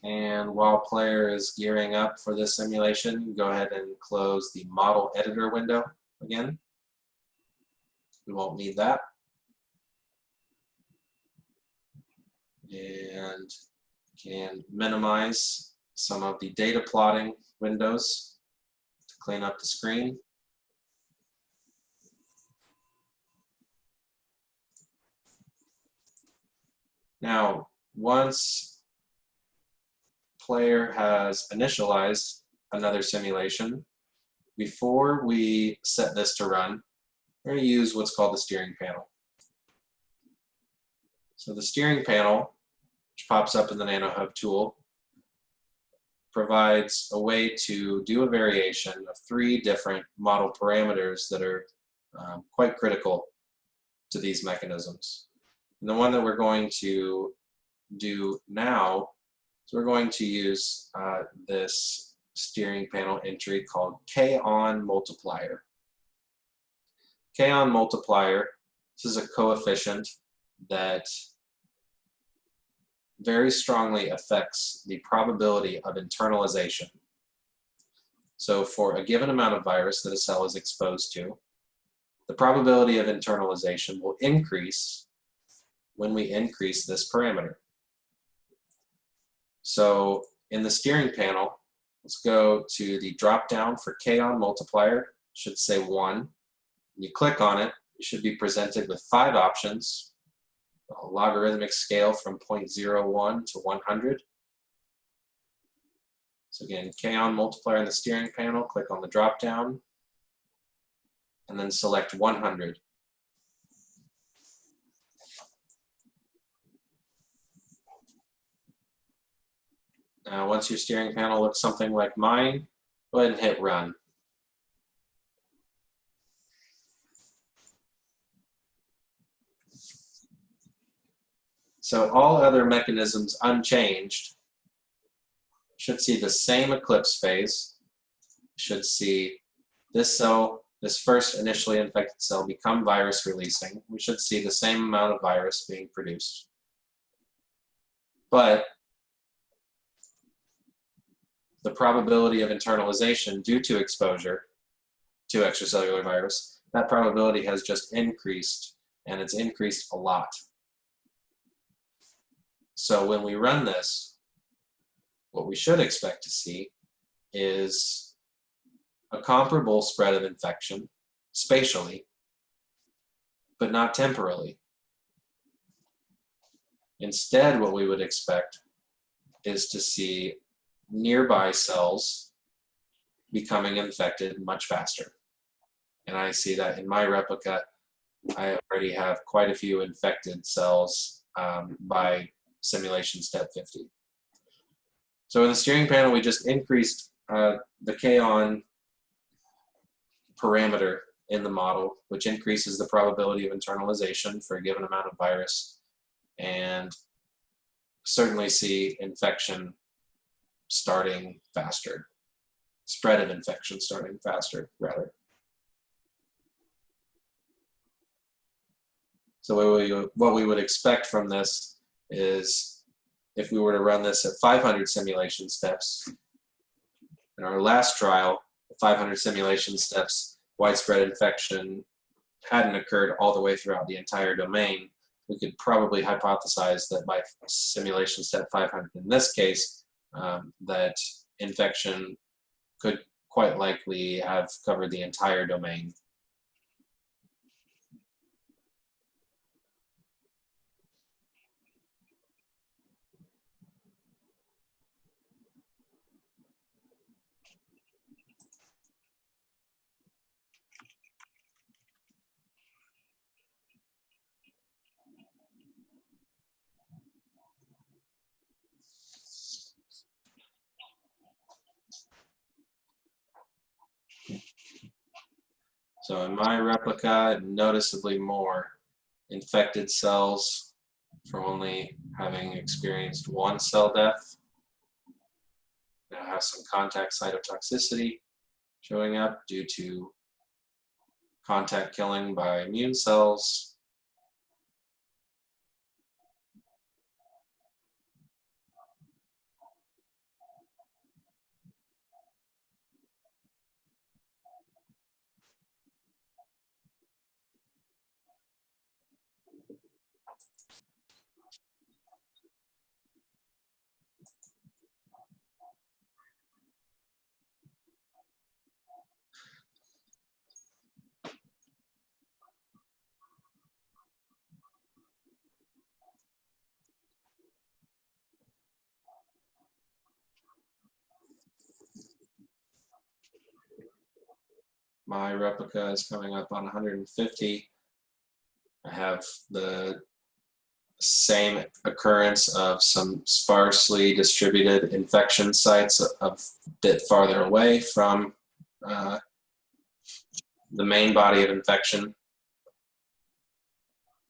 And while Player is gearing up for this simulation, go ahead and close the model editor window again. We won't need that. And can minimize some of the data plotting windows clean up the screen. Now, once player has initialized another simulation, before we set this to run, we're going to use what's called the steering panel. So the steering panel, which pops up in the NanoHub tool, provides a way to do a variation of 3 different model parameters that are quite critical to these mechanisms. And the one that we're going to do now is we're going to use this steering panel entry called K-on multiplier. K-on multiplier, this is a coefficient that very strongly affects the probability of internalization. So for a given amount of virus that a cell is exposed to, the probability of internalization will increase when we increase this parameter. So in the steering panel, let's go to the drop down for K-on multiplier, it should say 1. When you click on it, you should be presented with 5 options. A logarithmic scale from 0.01 to 100. So again, K-on multiplier in the steering panel, click on the drop down, and then select 100. Now, once your steering panel looks something like mine, go ahead and hit run. So all other mechanisms unchanged should see the same eclipse phase, should see this cell, this first initially infected cell, become virus releasing. We should see the same amount of virus being produced. But the probability of internalization due to exposure to extracellular virus, that probability has just increased, and it's increased a lot. So when we run this, what we should expect to see is a comparable spread of infection spatially, but not temporally. Instead, what we would expect is to see nearby cells becoming infected much faster. And I see that in my replica, I already have quite a few infected cells by simulation step 50. So in the steering panel, we just increased the K-on parameter in the model, which increases the probability of internalization for a given amount of virus, and certainly see infection starting faster, spread of infection starting faster, rather. So what we would expect from this is if we were to run this at 500 simulation steps, in our last trial, 500 simulation steps, widespread infection hadn't occurred all the way throughout the entire domain, we could probably hypothesize that by simulation step 500 in this case, that infection could quite likely have covered the entire domain. So in my replica, noticeably more infected cells from only having experienced 1 cell death. Now have some contact cytotoxicity showing up due to contact killing by immune cells. My replica is coming up on 150. I have the same occurrence of some sparsely distributed infection sites a bit farther away from the main body of infection.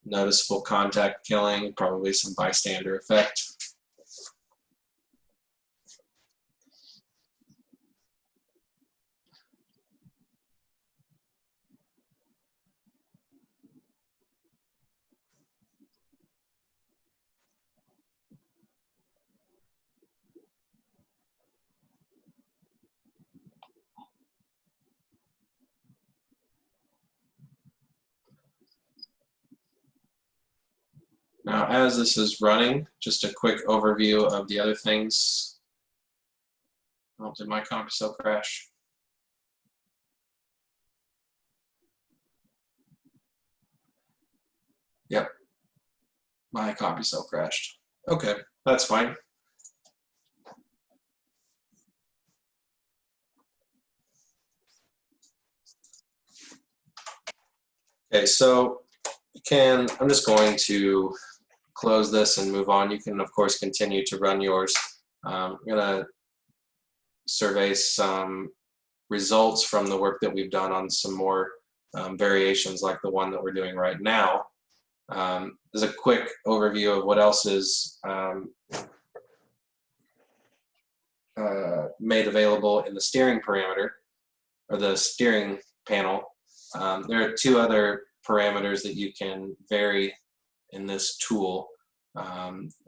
Noticeable contact killing, probably some bystander effect. Now, as this is running, just a quick overview of the other things. Oh, did my CompuCell crash? Yep, my CompuCell crashed. Okay, that's fine. Okay, so I'm just going to close this and move on. You can, of course, continue to run yours. I'm going to survey some results from the work that we've done on some more variations like the one that we're doing right now. There's a quick overview of what else is made available in the steering parameter, or the steering panel. There are two other parameters that you can vary in this tool.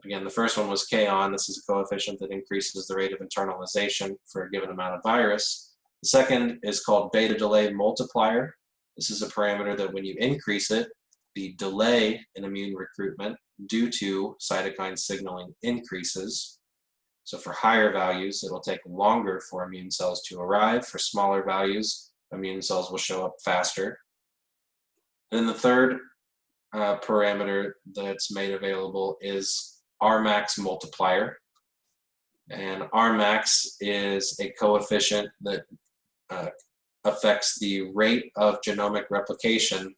Again, the first one was K-on. This is a coefficient that increases the rate of internalization for a given amount of virus. The second is called beta delay multiplier. This is a parameter that when you increase it, the delay in immune recruitment due to cytokine signaling increases. So for higher values, it'll take longer for immune cells to arrive. For smaller values, immune cells will show up faster. And then the third parameter that's made available is Rmax multiplier. And Rmax is a coefficient that affects the rate of genomic replication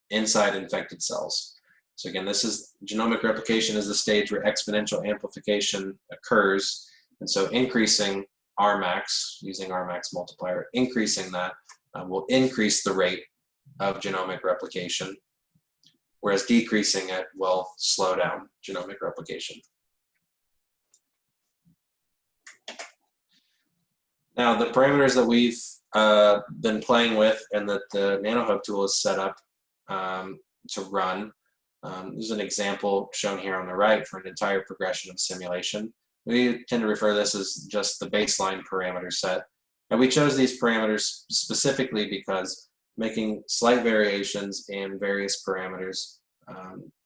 inside infected cells. So again, this is genomic replication is the stage where exponential amplification occurs. And so increasing Rmax, using Rmax multiplier, increasing that will increase the rate of genomic replication, whereas decreasing it will slow down genomic replication. Now, the parameters that we've been playing with and that the NanoHub tool is set up to run, there's an example shown here on the right for an entire progression of simulation. We tend to refer to this as just the baseline parameter set. And we chose these parameters specifically because making slight variations in various parameters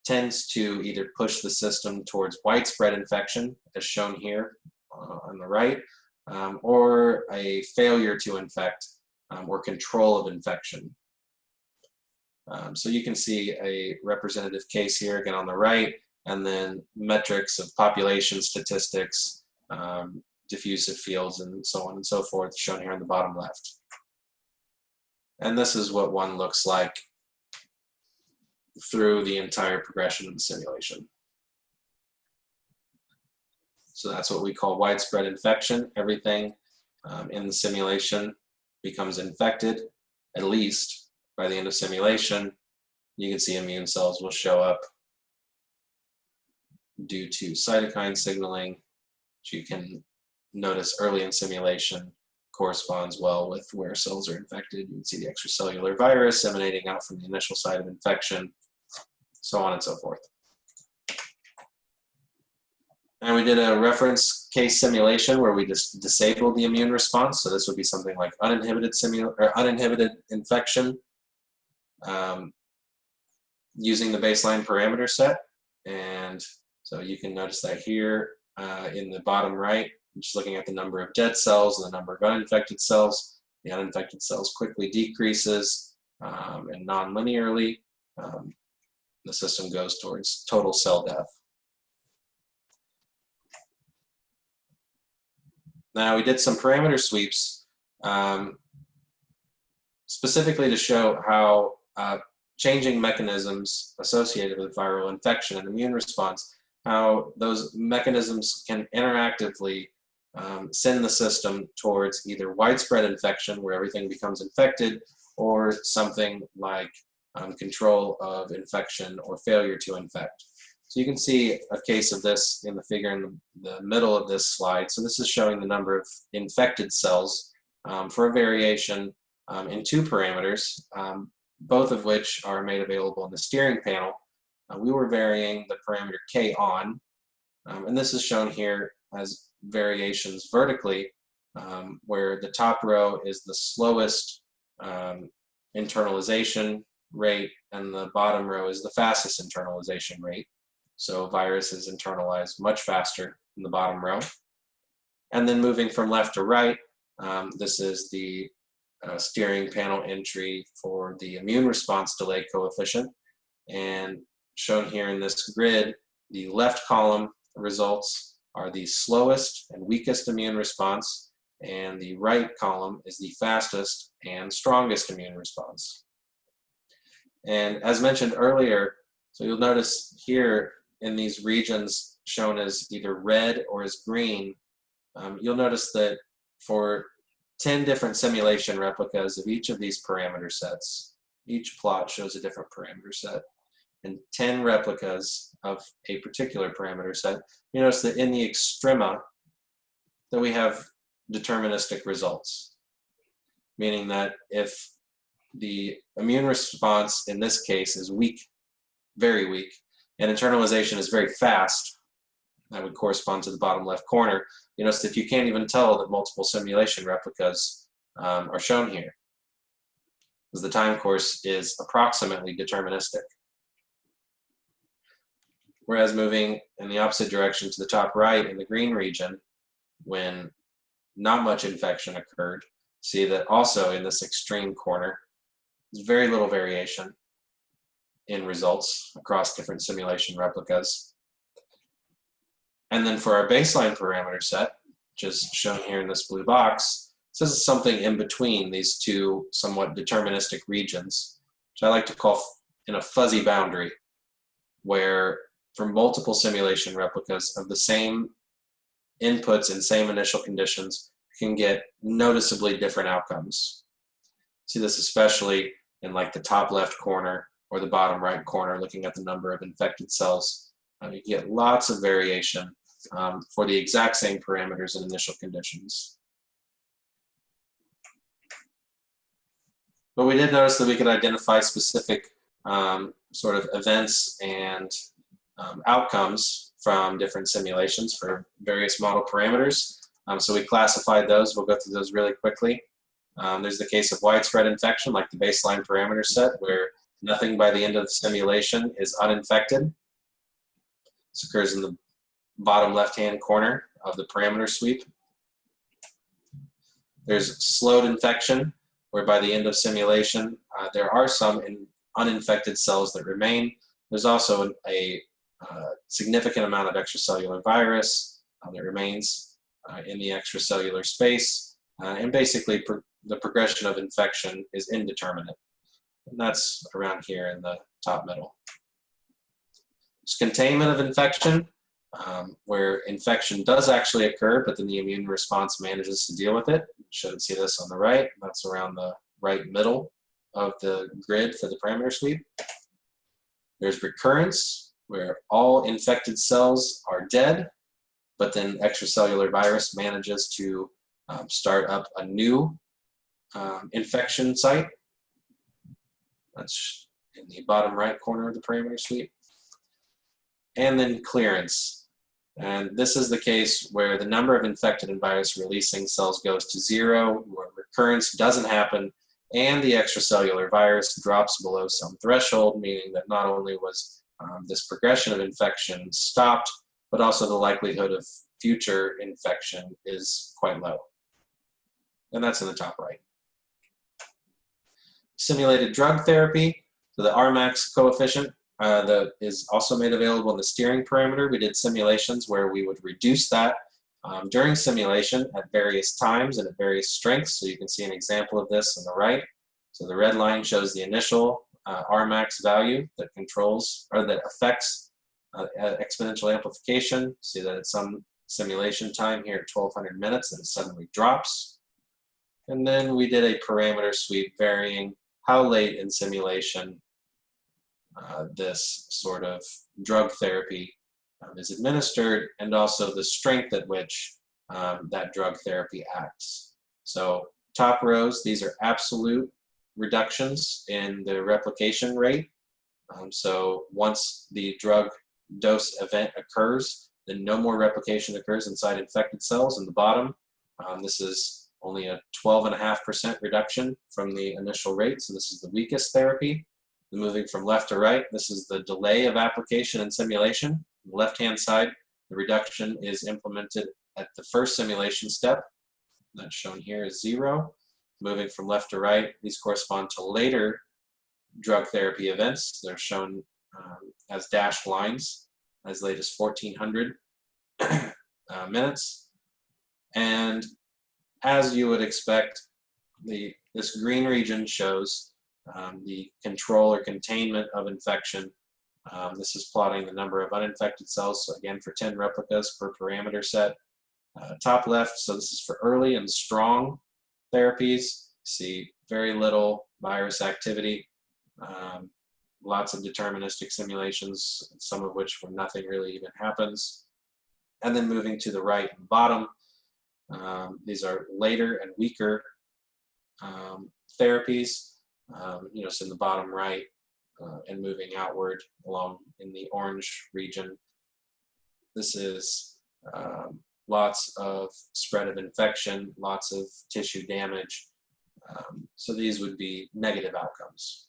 tends to either push the system towards widespread infection, as shown here on the right, or a failure to infect or control of infection. So you can see a representative case here again on the right, and then metrics of population statistics, diffusive fields, and so on and so forth shown here on the bottom left. And this is what one looks like through the entire progression of the simulation. So that's what we call widespread infection. Everything in the simulation becomes infected, at least by the end of simulation. You can see immune cells will show up due to cytokine signaling, which you can notice early in simulation corresponds well with where cells are infected. You can see the extracellular virus emanating out from the initial site of infection, so on and so forth. And we did a reference case simulation where we just disabled the immune response. So this would be something like uninhibited infection using the baseline parameter set. And so you can notice that here in the bottom right, just looking at the number of dead cells and the number of uninfected cells. The uninfected cells quickly decreases and non-linearly. The system goes towards total cell death. Now we did some parameter sweeps specifically to show how changing mechanisms associated with viral infection and immune response, how those mechanisms can interactively send the system towards either widespread infection, where everything becomes infected, or something like control of infection or failure to infect. So you can see a case of this in the figure in the middle of this slide. So this is showing the number of infected cells for a variation in 2 parameters, both of which are made available in the steering panel. We were varying the parameter K on, and this is shown here as variations vertically, where the top row is the slowest internalization rate, and the bottom row is the fastest internalization rate. So virus is internalized much faster in the bottom row. And then moving from left to right, this is the steering panel entry for the immune response delay coefficient. And shown here in this grid, the left column results are the slowest and weakest immune response, and the right column is the fastest and strongest immune response. And as mentioned earlier, so you'll notice here in these regions shown as either red or as green, you'll notice that for 10 different simulation replicas of each of these parameter sets, each plot shows a different parameter set, and 10 replicas of a particular parameter set, you notice that in the extrema that we have deterministic results, meaning that if the immune response in this case is weak, very weak, and internalization is very fast, that would correspond to the bottom left corner. You notice that you can't even tell that multiple simulation replicas are shown here, because the time course is approximately deterministic. Whereas moving in the opposite direction to the top right in the green region, when not much infection occurred, see that also in this extreme corner, there's very little variation in results across different simulation replicas. And then for our baseline parameter set, which is shown here in this blue box, this is something in between these two somewhat deterministic regions, which I like to call in a fuzzy boundary, where for multiple simulation replicas of the same inputs and same initial conditions, you can get noticeably different outcomes. See this especially in like the top left corner or the bottom right corner, looking at the number of infected cells. You get lots of variation for the exact same parameters and initial conditions. But we did notice that we could identify specific sort of events and outcomes from different simulations for various model parameters. So we classified those. We'll go through those really quickly. There's the case of widespread infection, like the baseline parameter set, where nothing by the end of the simulation is uninfected. This occurs in the bottom left-hand corner of the parameter sweep. There's slowed infection, where by the end of simulation, there are some uninfected cells that remain. There's also a significant amount of extracellular virus that remains in the extracellular space, and basically the progression of infection is indeterminate. And that's around here in the top middle. There's containment of infection, where infection does actually occur, but then the immune response manages to deal with it. You shouldn't see this on the right. That's around the right middle of the grid for the parameter sweep. There's recurrence, where all infected cells are dead, but then extracellular virus manages to start up a new infection site. That's in the bottom right corner of the parameter sweep. And then clearance. And this is the case where the number of infected and virus releasing cells goes to 0, where recurrence doesn't happen, and the extracellular virus drops below some threshold, meaning that not only was this progression of infection stopped, but also the likelihood of future infection is quite low. And that's in the top right. Simulated drug therapy, so the Rmax coefficient that is also made available in the steering parameter. We did simulations where we would reduce that during simulation at various times and at various strengths. So you can see an example of this on the right. So the red line shows the initial Rmax value that controls or that affects exponential amplification. See that at some simulation time here at 1200 minutes, and it suddenly drops. And then we did a parameter sweep varying how late in simulation this sort of drug therapy is administered, and also the strength at which that drug therapy acts. So top rows, these are absolute reductions in the replication rate. So once the drug dose event occurs, then no more replication occurs inside infected cells. In the bottom, this is only a 12.5% reduction from the initial rate, so this is the weakest therapy. Moving from left to right, this is the delay of application and simulation. On the left-hand side, the reduction is implemented at the first simulation step. That's shown here as 0. Moving from left to right, these correspond to later drug therapy events. They're shown as dashed lines as late as 1400 minutes. And as you would expect, this green region shows the control or containment of infection. This is plotting the number of uninfected cells, so again for 10 replicas per parameter set. Top left, so this is for early and strong therapies. See very little virus activity, lots of deterministic simulations, some of which where nothing really even happens. And then moving to the right and bottom, these are later and weaker therapies. So in the bottom right and moving outward along in the orange region, this is lots of spread of infection, lots of tissue damage. So these would be negative outcomes.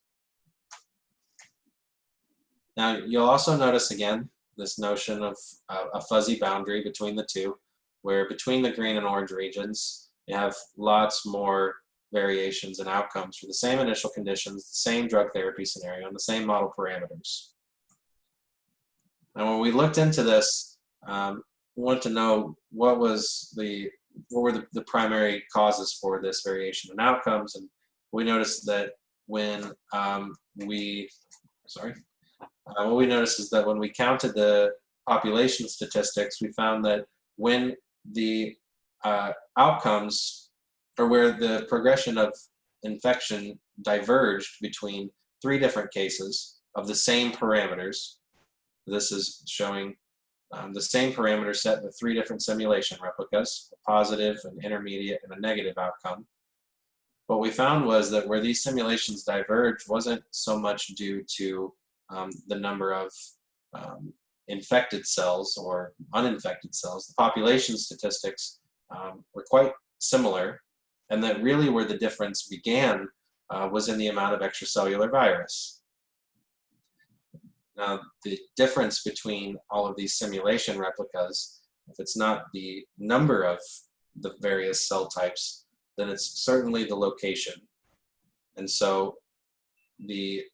Now you'll also notice again this notion of a fuzzy boundary between the two, where between the green and orange regions you have lots more variations in outcomes for the same initial conditions, the same drug therapy scenario, and the same model parameters. And when we looked into this, we wanted to know what were the primary causes for this variation in outcomes, and we noticed that what we noticed is that when we counted the population statistics, we found that when the outcomes, or where the progression of infection diverged between 3 different cases of the same parameters. This is showing the same parameter set with 3 different simulation replicas, a positive, an intermediate, and a negative outcome. What we found was that where these simulations diverged wasn't so much due to the number of infected cells or uninfected cells. The population statistics were quite similar, and that really where the difference began was in the amount of extracellular virus. Now, the difference between all of these simulation replicas, if it's not the number of the various cell types, then it's certainly the location. And so the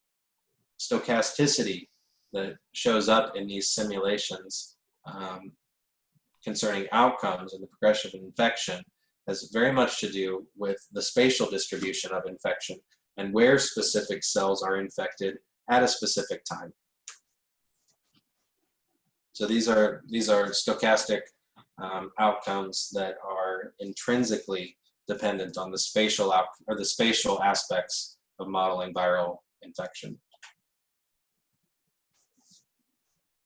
stochasticity that shows up in these simulations concerning outcomes and the progression of infection has very much to do with the spatial distribution of infection and where specific cells are infected at a specific time. So these are stochastic outcomes that are intrinsically dependent on the spatial aspects of modeling viral infection.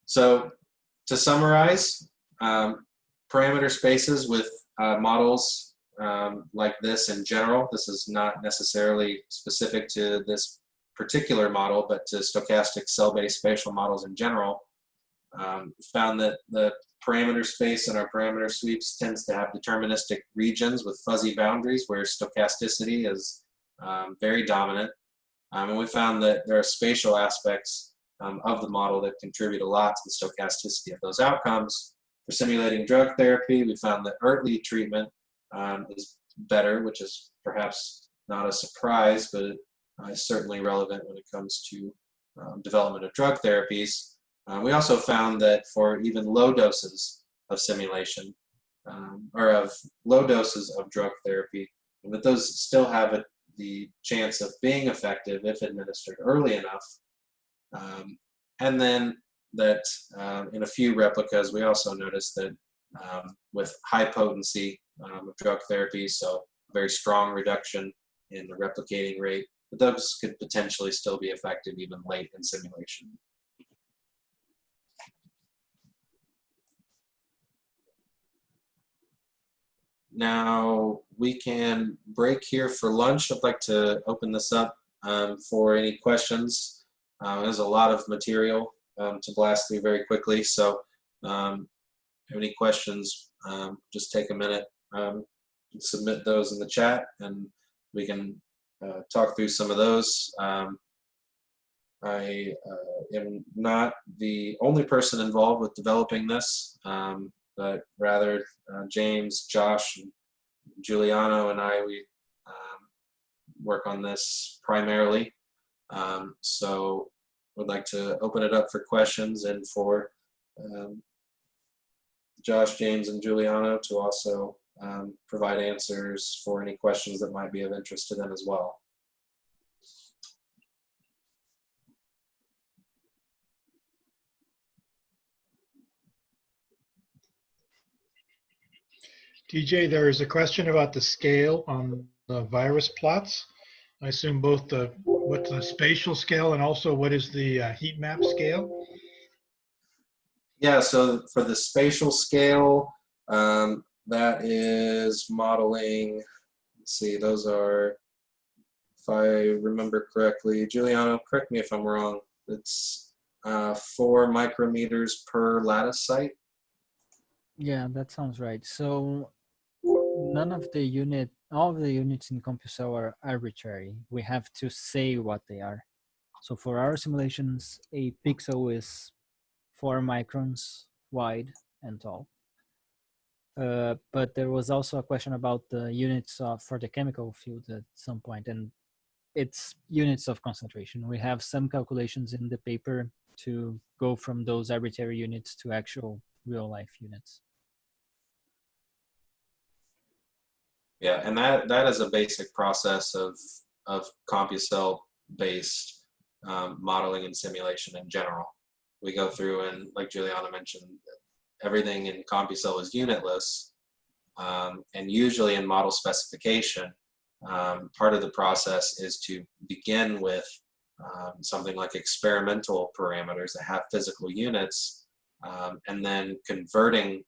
So to summarize, parameter spaces with models like this in general, this is not necessarily specific to this particular model, but to stochastic cell-based spatial models in general, found that the parameter space in our parameter sweeps tends to have deterministic regions with fuzzy boundaries where stochasticity is very dominant. And we found that there are spatial aspects of the model that contribute a lot to the stochasticity of those outcomes. For simulating drug therapy, we found that early treatment is better, which is perhaps not a surprise, but is certainly relevant when it comes to development of drug therapies. We also found that for even low doses of simulation, or of low doses of drug therapy, that those still have the chance of being effective if administered early enough. And then that in a few replicas, we also noticed that with high potency of drug therapy, so very strong reduction in the replicating rate, but those could potentially still be effective even late in simulation. Now we can break here for lunch. I'd like to open this up for any questions. There's a lot of material to blast through very quickly, so if you have any questions, just take a minute, submit those in the chat, and we can talk through some of those. I am not the only person involved with developing this, but rather James, Josh, and Giuliano and I, we work on this primarily. So would like to open it up for questions and for Josh, James, and Giuliano to also provide answers for any questions that might be of interest to them as well. TJ, there is a question about the scale on the virus plots. I assume both what's the spatial scale and also what is the heat map scale? Yeah, so for the spatial scale, that is modeling, let's see, those are, if I remember correctly, Giuliano, correct me if I'm wrong, it's 4 micrometers per lattice site. Yeah, that sounds right. So none of the all of the units in CompuCell are arbitrary. We have to say what they are. So for our simulations, a pixel is 4 microns wide and tall. But there was also a question about the units for the chemical field at some point, and it's units of concentration. We have some calculations in the paper to go from those arbitrary units to actual real life units. Yeah, and that is a basic process of CompuCell based modeling and simulation in general. We go through, and like Giuliano mentioned, everything in CompuCell is unitless, and usually in model specification, part of the process is to begin with something like experimental parameters that have physical units, and then converting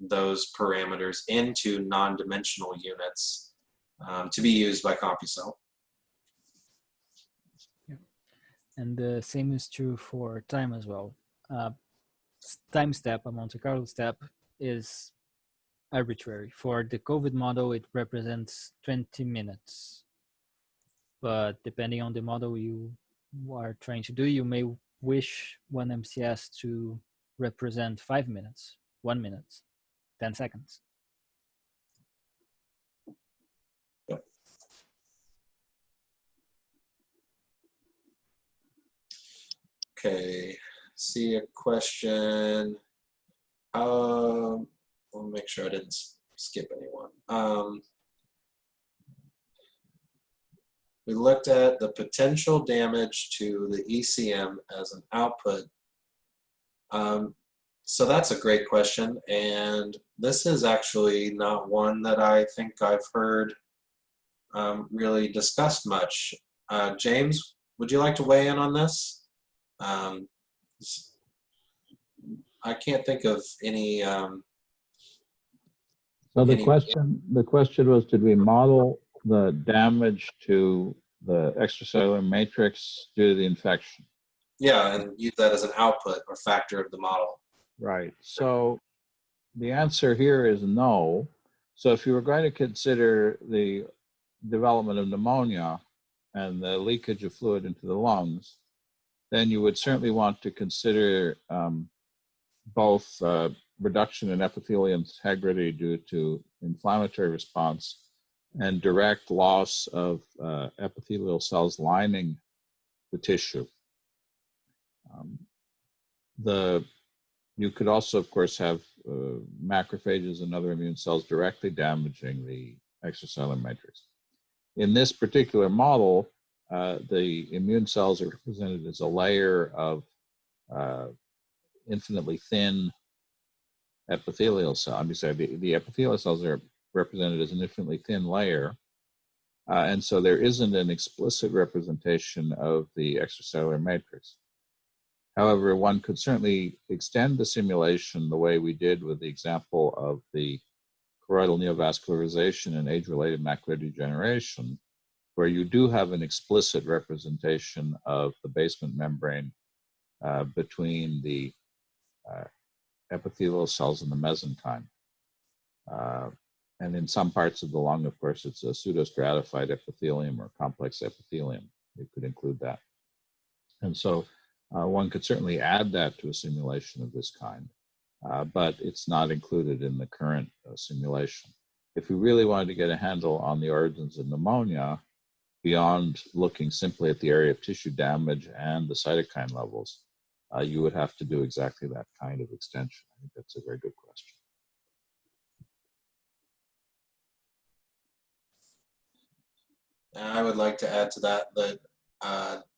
those parameters into non-dimensional units to be used by CompuCell. Yeah. And the same is true for time as well. Time step, a Monte Carlo step, is arbitrary. For the COVID model, it represents 20 minutes. But depending on the model you are trying to do, you may wish one MCS to represent 5 minutes, 1 minute, 10 seconds. Okay, see a question. I'll make sure I didn't skip anyone. We looked at the potential damage to the ECM as an output. So that's a great question, and this is actually not one that I think I've heard really discussed much. James, would you like to weigh in on this? I can't think of any. So the question was, did we model the damage to the extracellular matrix due to the infection? Yeah, and use that as an output or factor of the model. Right. So the answer here is no. So if you were going to consider the development of pneumonia and the leakage of fluid into the lungs, then you would certainly want to consider both reduction in epithelial integrity due to inflammatory response and direct loss of epithelial cells lining the tissue. You could also, of course, have macrophages and other immune cells directly damaging the extracellular matrix. In this particular model, the immune cells are represented as a layer of infinitely thin epithelial cell. I'm sorry, the epithelial cells are represented as an infinitely thin layer. And so there isn't an explicit representation of the extracellular matrix. However, one could certainly extend the simulation the way we did with the example of the choroidal neovascularization and age-related macular degeneration, where you do have an explicit representation of the basement membrane between the epithelial cells and the mesenchyme. And in some parts of the lung, of course, it's a pseudostratified epithelium or complex epithelium. You could include that. And so one could certainly add that to a simulation of this kind, but it's not included in the current simulation. If we really wanted to get a handle on the origins of pneumonia, beyond looking simply at the area of tissue damage and the cytokine levels, you would have to do exactly that kind of extension. I think that's a very good question. I would like to add to that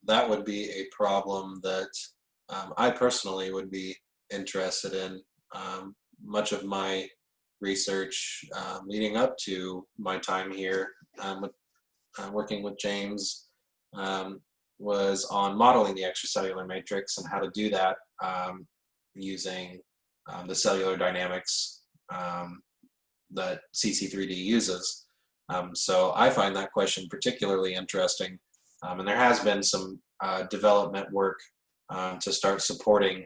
that would be a problem that I personally would be interested in. Much of my research leading up to my time here working with James was on modeling the extracellular matrix and how to do that using the cellular dynamics that CC3D uses. So I find that question particularly interesting, and there has been some development work to start supporting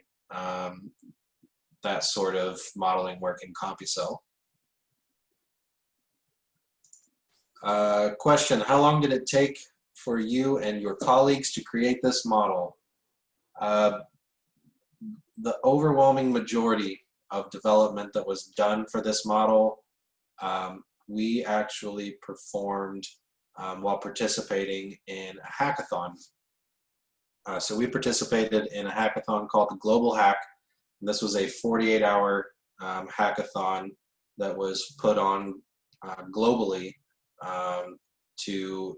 that sort of modeling work in CompuCell. Question, how long did it take for you and your colleagues to create this model? The overwhelming majority of development that was done for this model we actually performed while participating in a hackathon. So we participated in a hackathon called the Global Hack. And this was a 48-hour hackathon that was put on globally to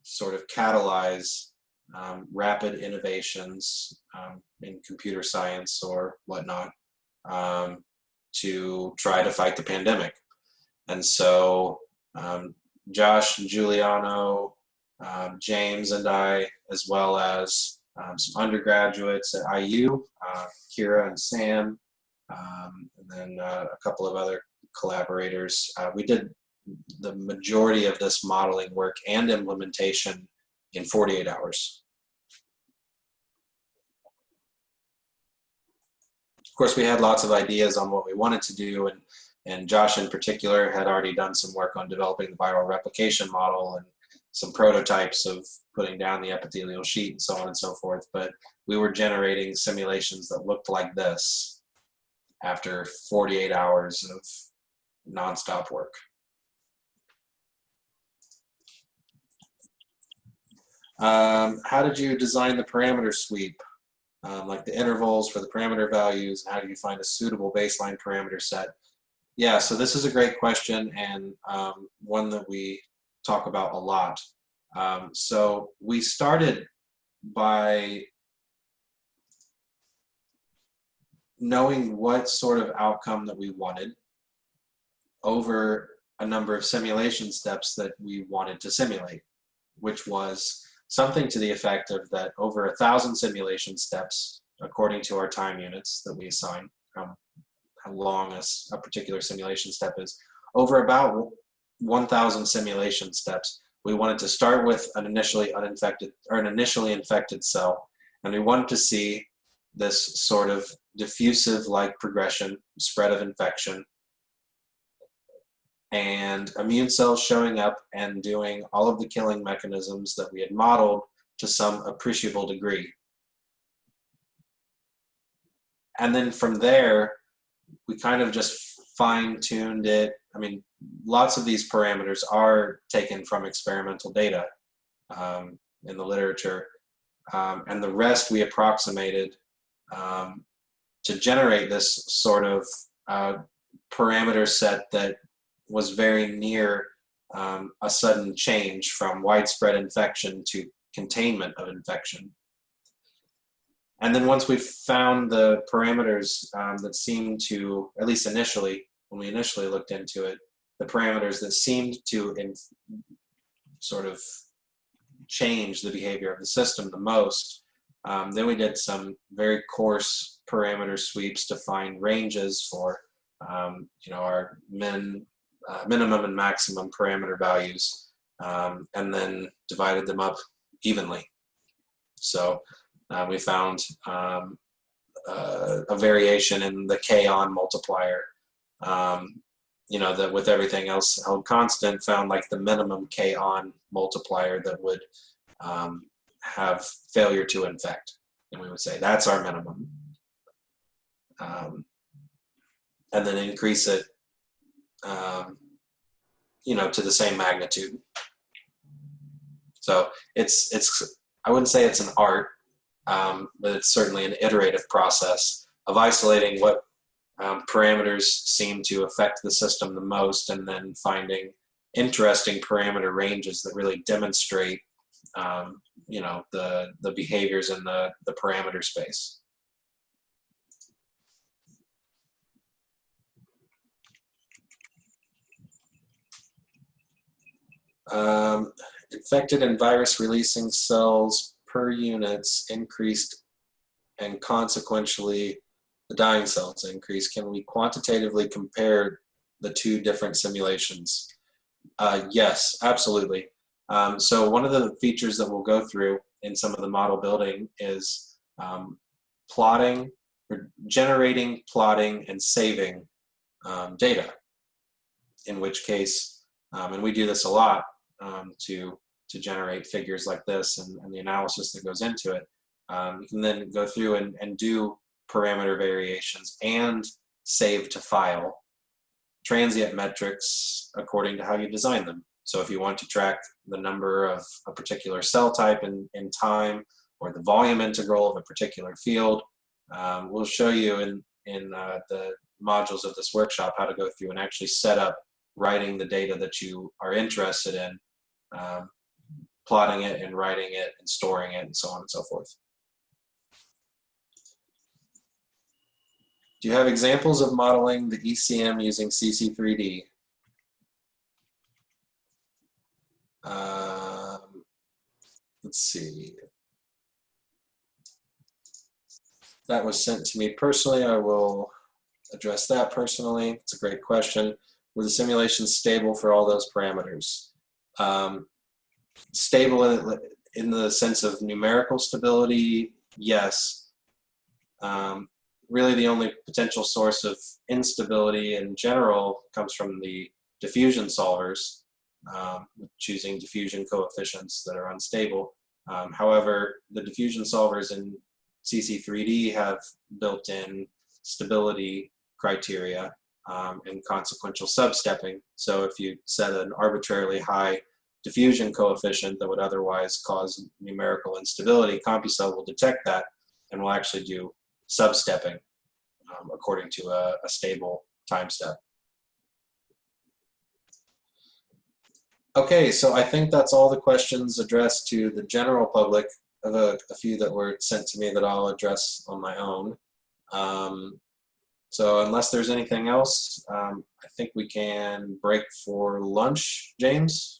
sort of catalyze rapid innovations in computer science or whatnot to try to fight the pandemic. And so Josh, Giuliano, James, and I, as well as some undergraduates at IU, Kira and Sam, and then a couple of other collaborators. We did the majority of this modeling work and implementation in 48 hours. Of course, we had lots of ideas on what we wanted to do, and Josh in particular had already done some work on developing the viral replication model and some prototypes of putting down the epithelial sheet and so on and so forth. But we were generating simulations that looked like this after 48 hours of nonstop work. How did you design the parameter sweep? Like the intervals for the parameter values, how do you find a suitable baseline parameter set? Yeah, so this is a great question, and one that we talk about a lot. So we started by knowing what sort of outcome that we wanted over a number of simulation steps that we wanted to simulate, which was something to the effect of that over 1,000 simulation steps, according to our time units that we assign, how long a particular simulation step is, over about 1,000 simulation steps, we wanted to start with an initially uninfected or an initially infected cell, and we wanted to see this sort of diffusive-like progression, spread of infection, and immune cells showing up and doing all of the killing mechanisms that we had modeled to some appreciable degree. And then from there, we kind of just fine-tuned it. I mean, lots of these parameters are taken from experimental data in the literature, and the rest we approximated to generate this sort of parameter set that was very near a sudden change from widespread infection to containment of infection. And then once we found the parameters that seemed to, at least initially, when we initially looked into it, the parameters that seemed to sort of change the behavior of the system the most, then we did some very coarse parameter sweeps to find ranges for our minimum and maximum parameter values, and then divided them up evenly. So we found a variation in the k-on multiplier, that with everything else held constant, found like the minimum k-on multiplier that would have failure to infect. And we would say that's our minimum. And then increase it, to the same magnitude. So it's I wouldn't say it's an art, but it's certainly an iterative process of isolating what parameters seem to affect the system the most, and then finding interesting parameter ranges that really demonstrate, the behaviors in the parameter space. Infected and virus-releasing cells per units increased, and consequentially the dying cells increased. Can we quantitatively compare the two different simulations? Yes, absolutely. So one of the features that we'll go through in some of the model building is plotting, or generating, plotting, and saving data. In which case, and we do this a lot to generate figures like this and the analysis that goes into it. You can then go through and do parameter variations and save to file transient metrics according to how you design them. So if you want to track the number of a particular cell type in time, or the volume integral of a particular field, we'll show you in the modules of this workshop how to go through and actually set up writing the data that you are interested in, plotting it and writing it and storing it and so on and so forth. Do you have examples of modeling the ECM using CC3D? Let's see. That was sent to me personally. I will address that personally. It's a great question. Were the simulations stable for all those parameters? Stable in the sense of numerical stability, yes. Really the only potential source of instability in general comes from the diffusion solvers, choosing diffusion coefficients that are unstable. However, the diffusion solvers in CC3D have built-in stability criteria and consequential substepping. So if you set an arbitrarily high diffusion coefficient that would otherwise cause numerical instability, CompuCell will detect that and will actually do substepping according to a stable time step. Okay, so I think that's all the questions addressed to the general public. I have a few that were sent to me that I'll address on my own. So unless there's anything else, I think we can break for lunch, James.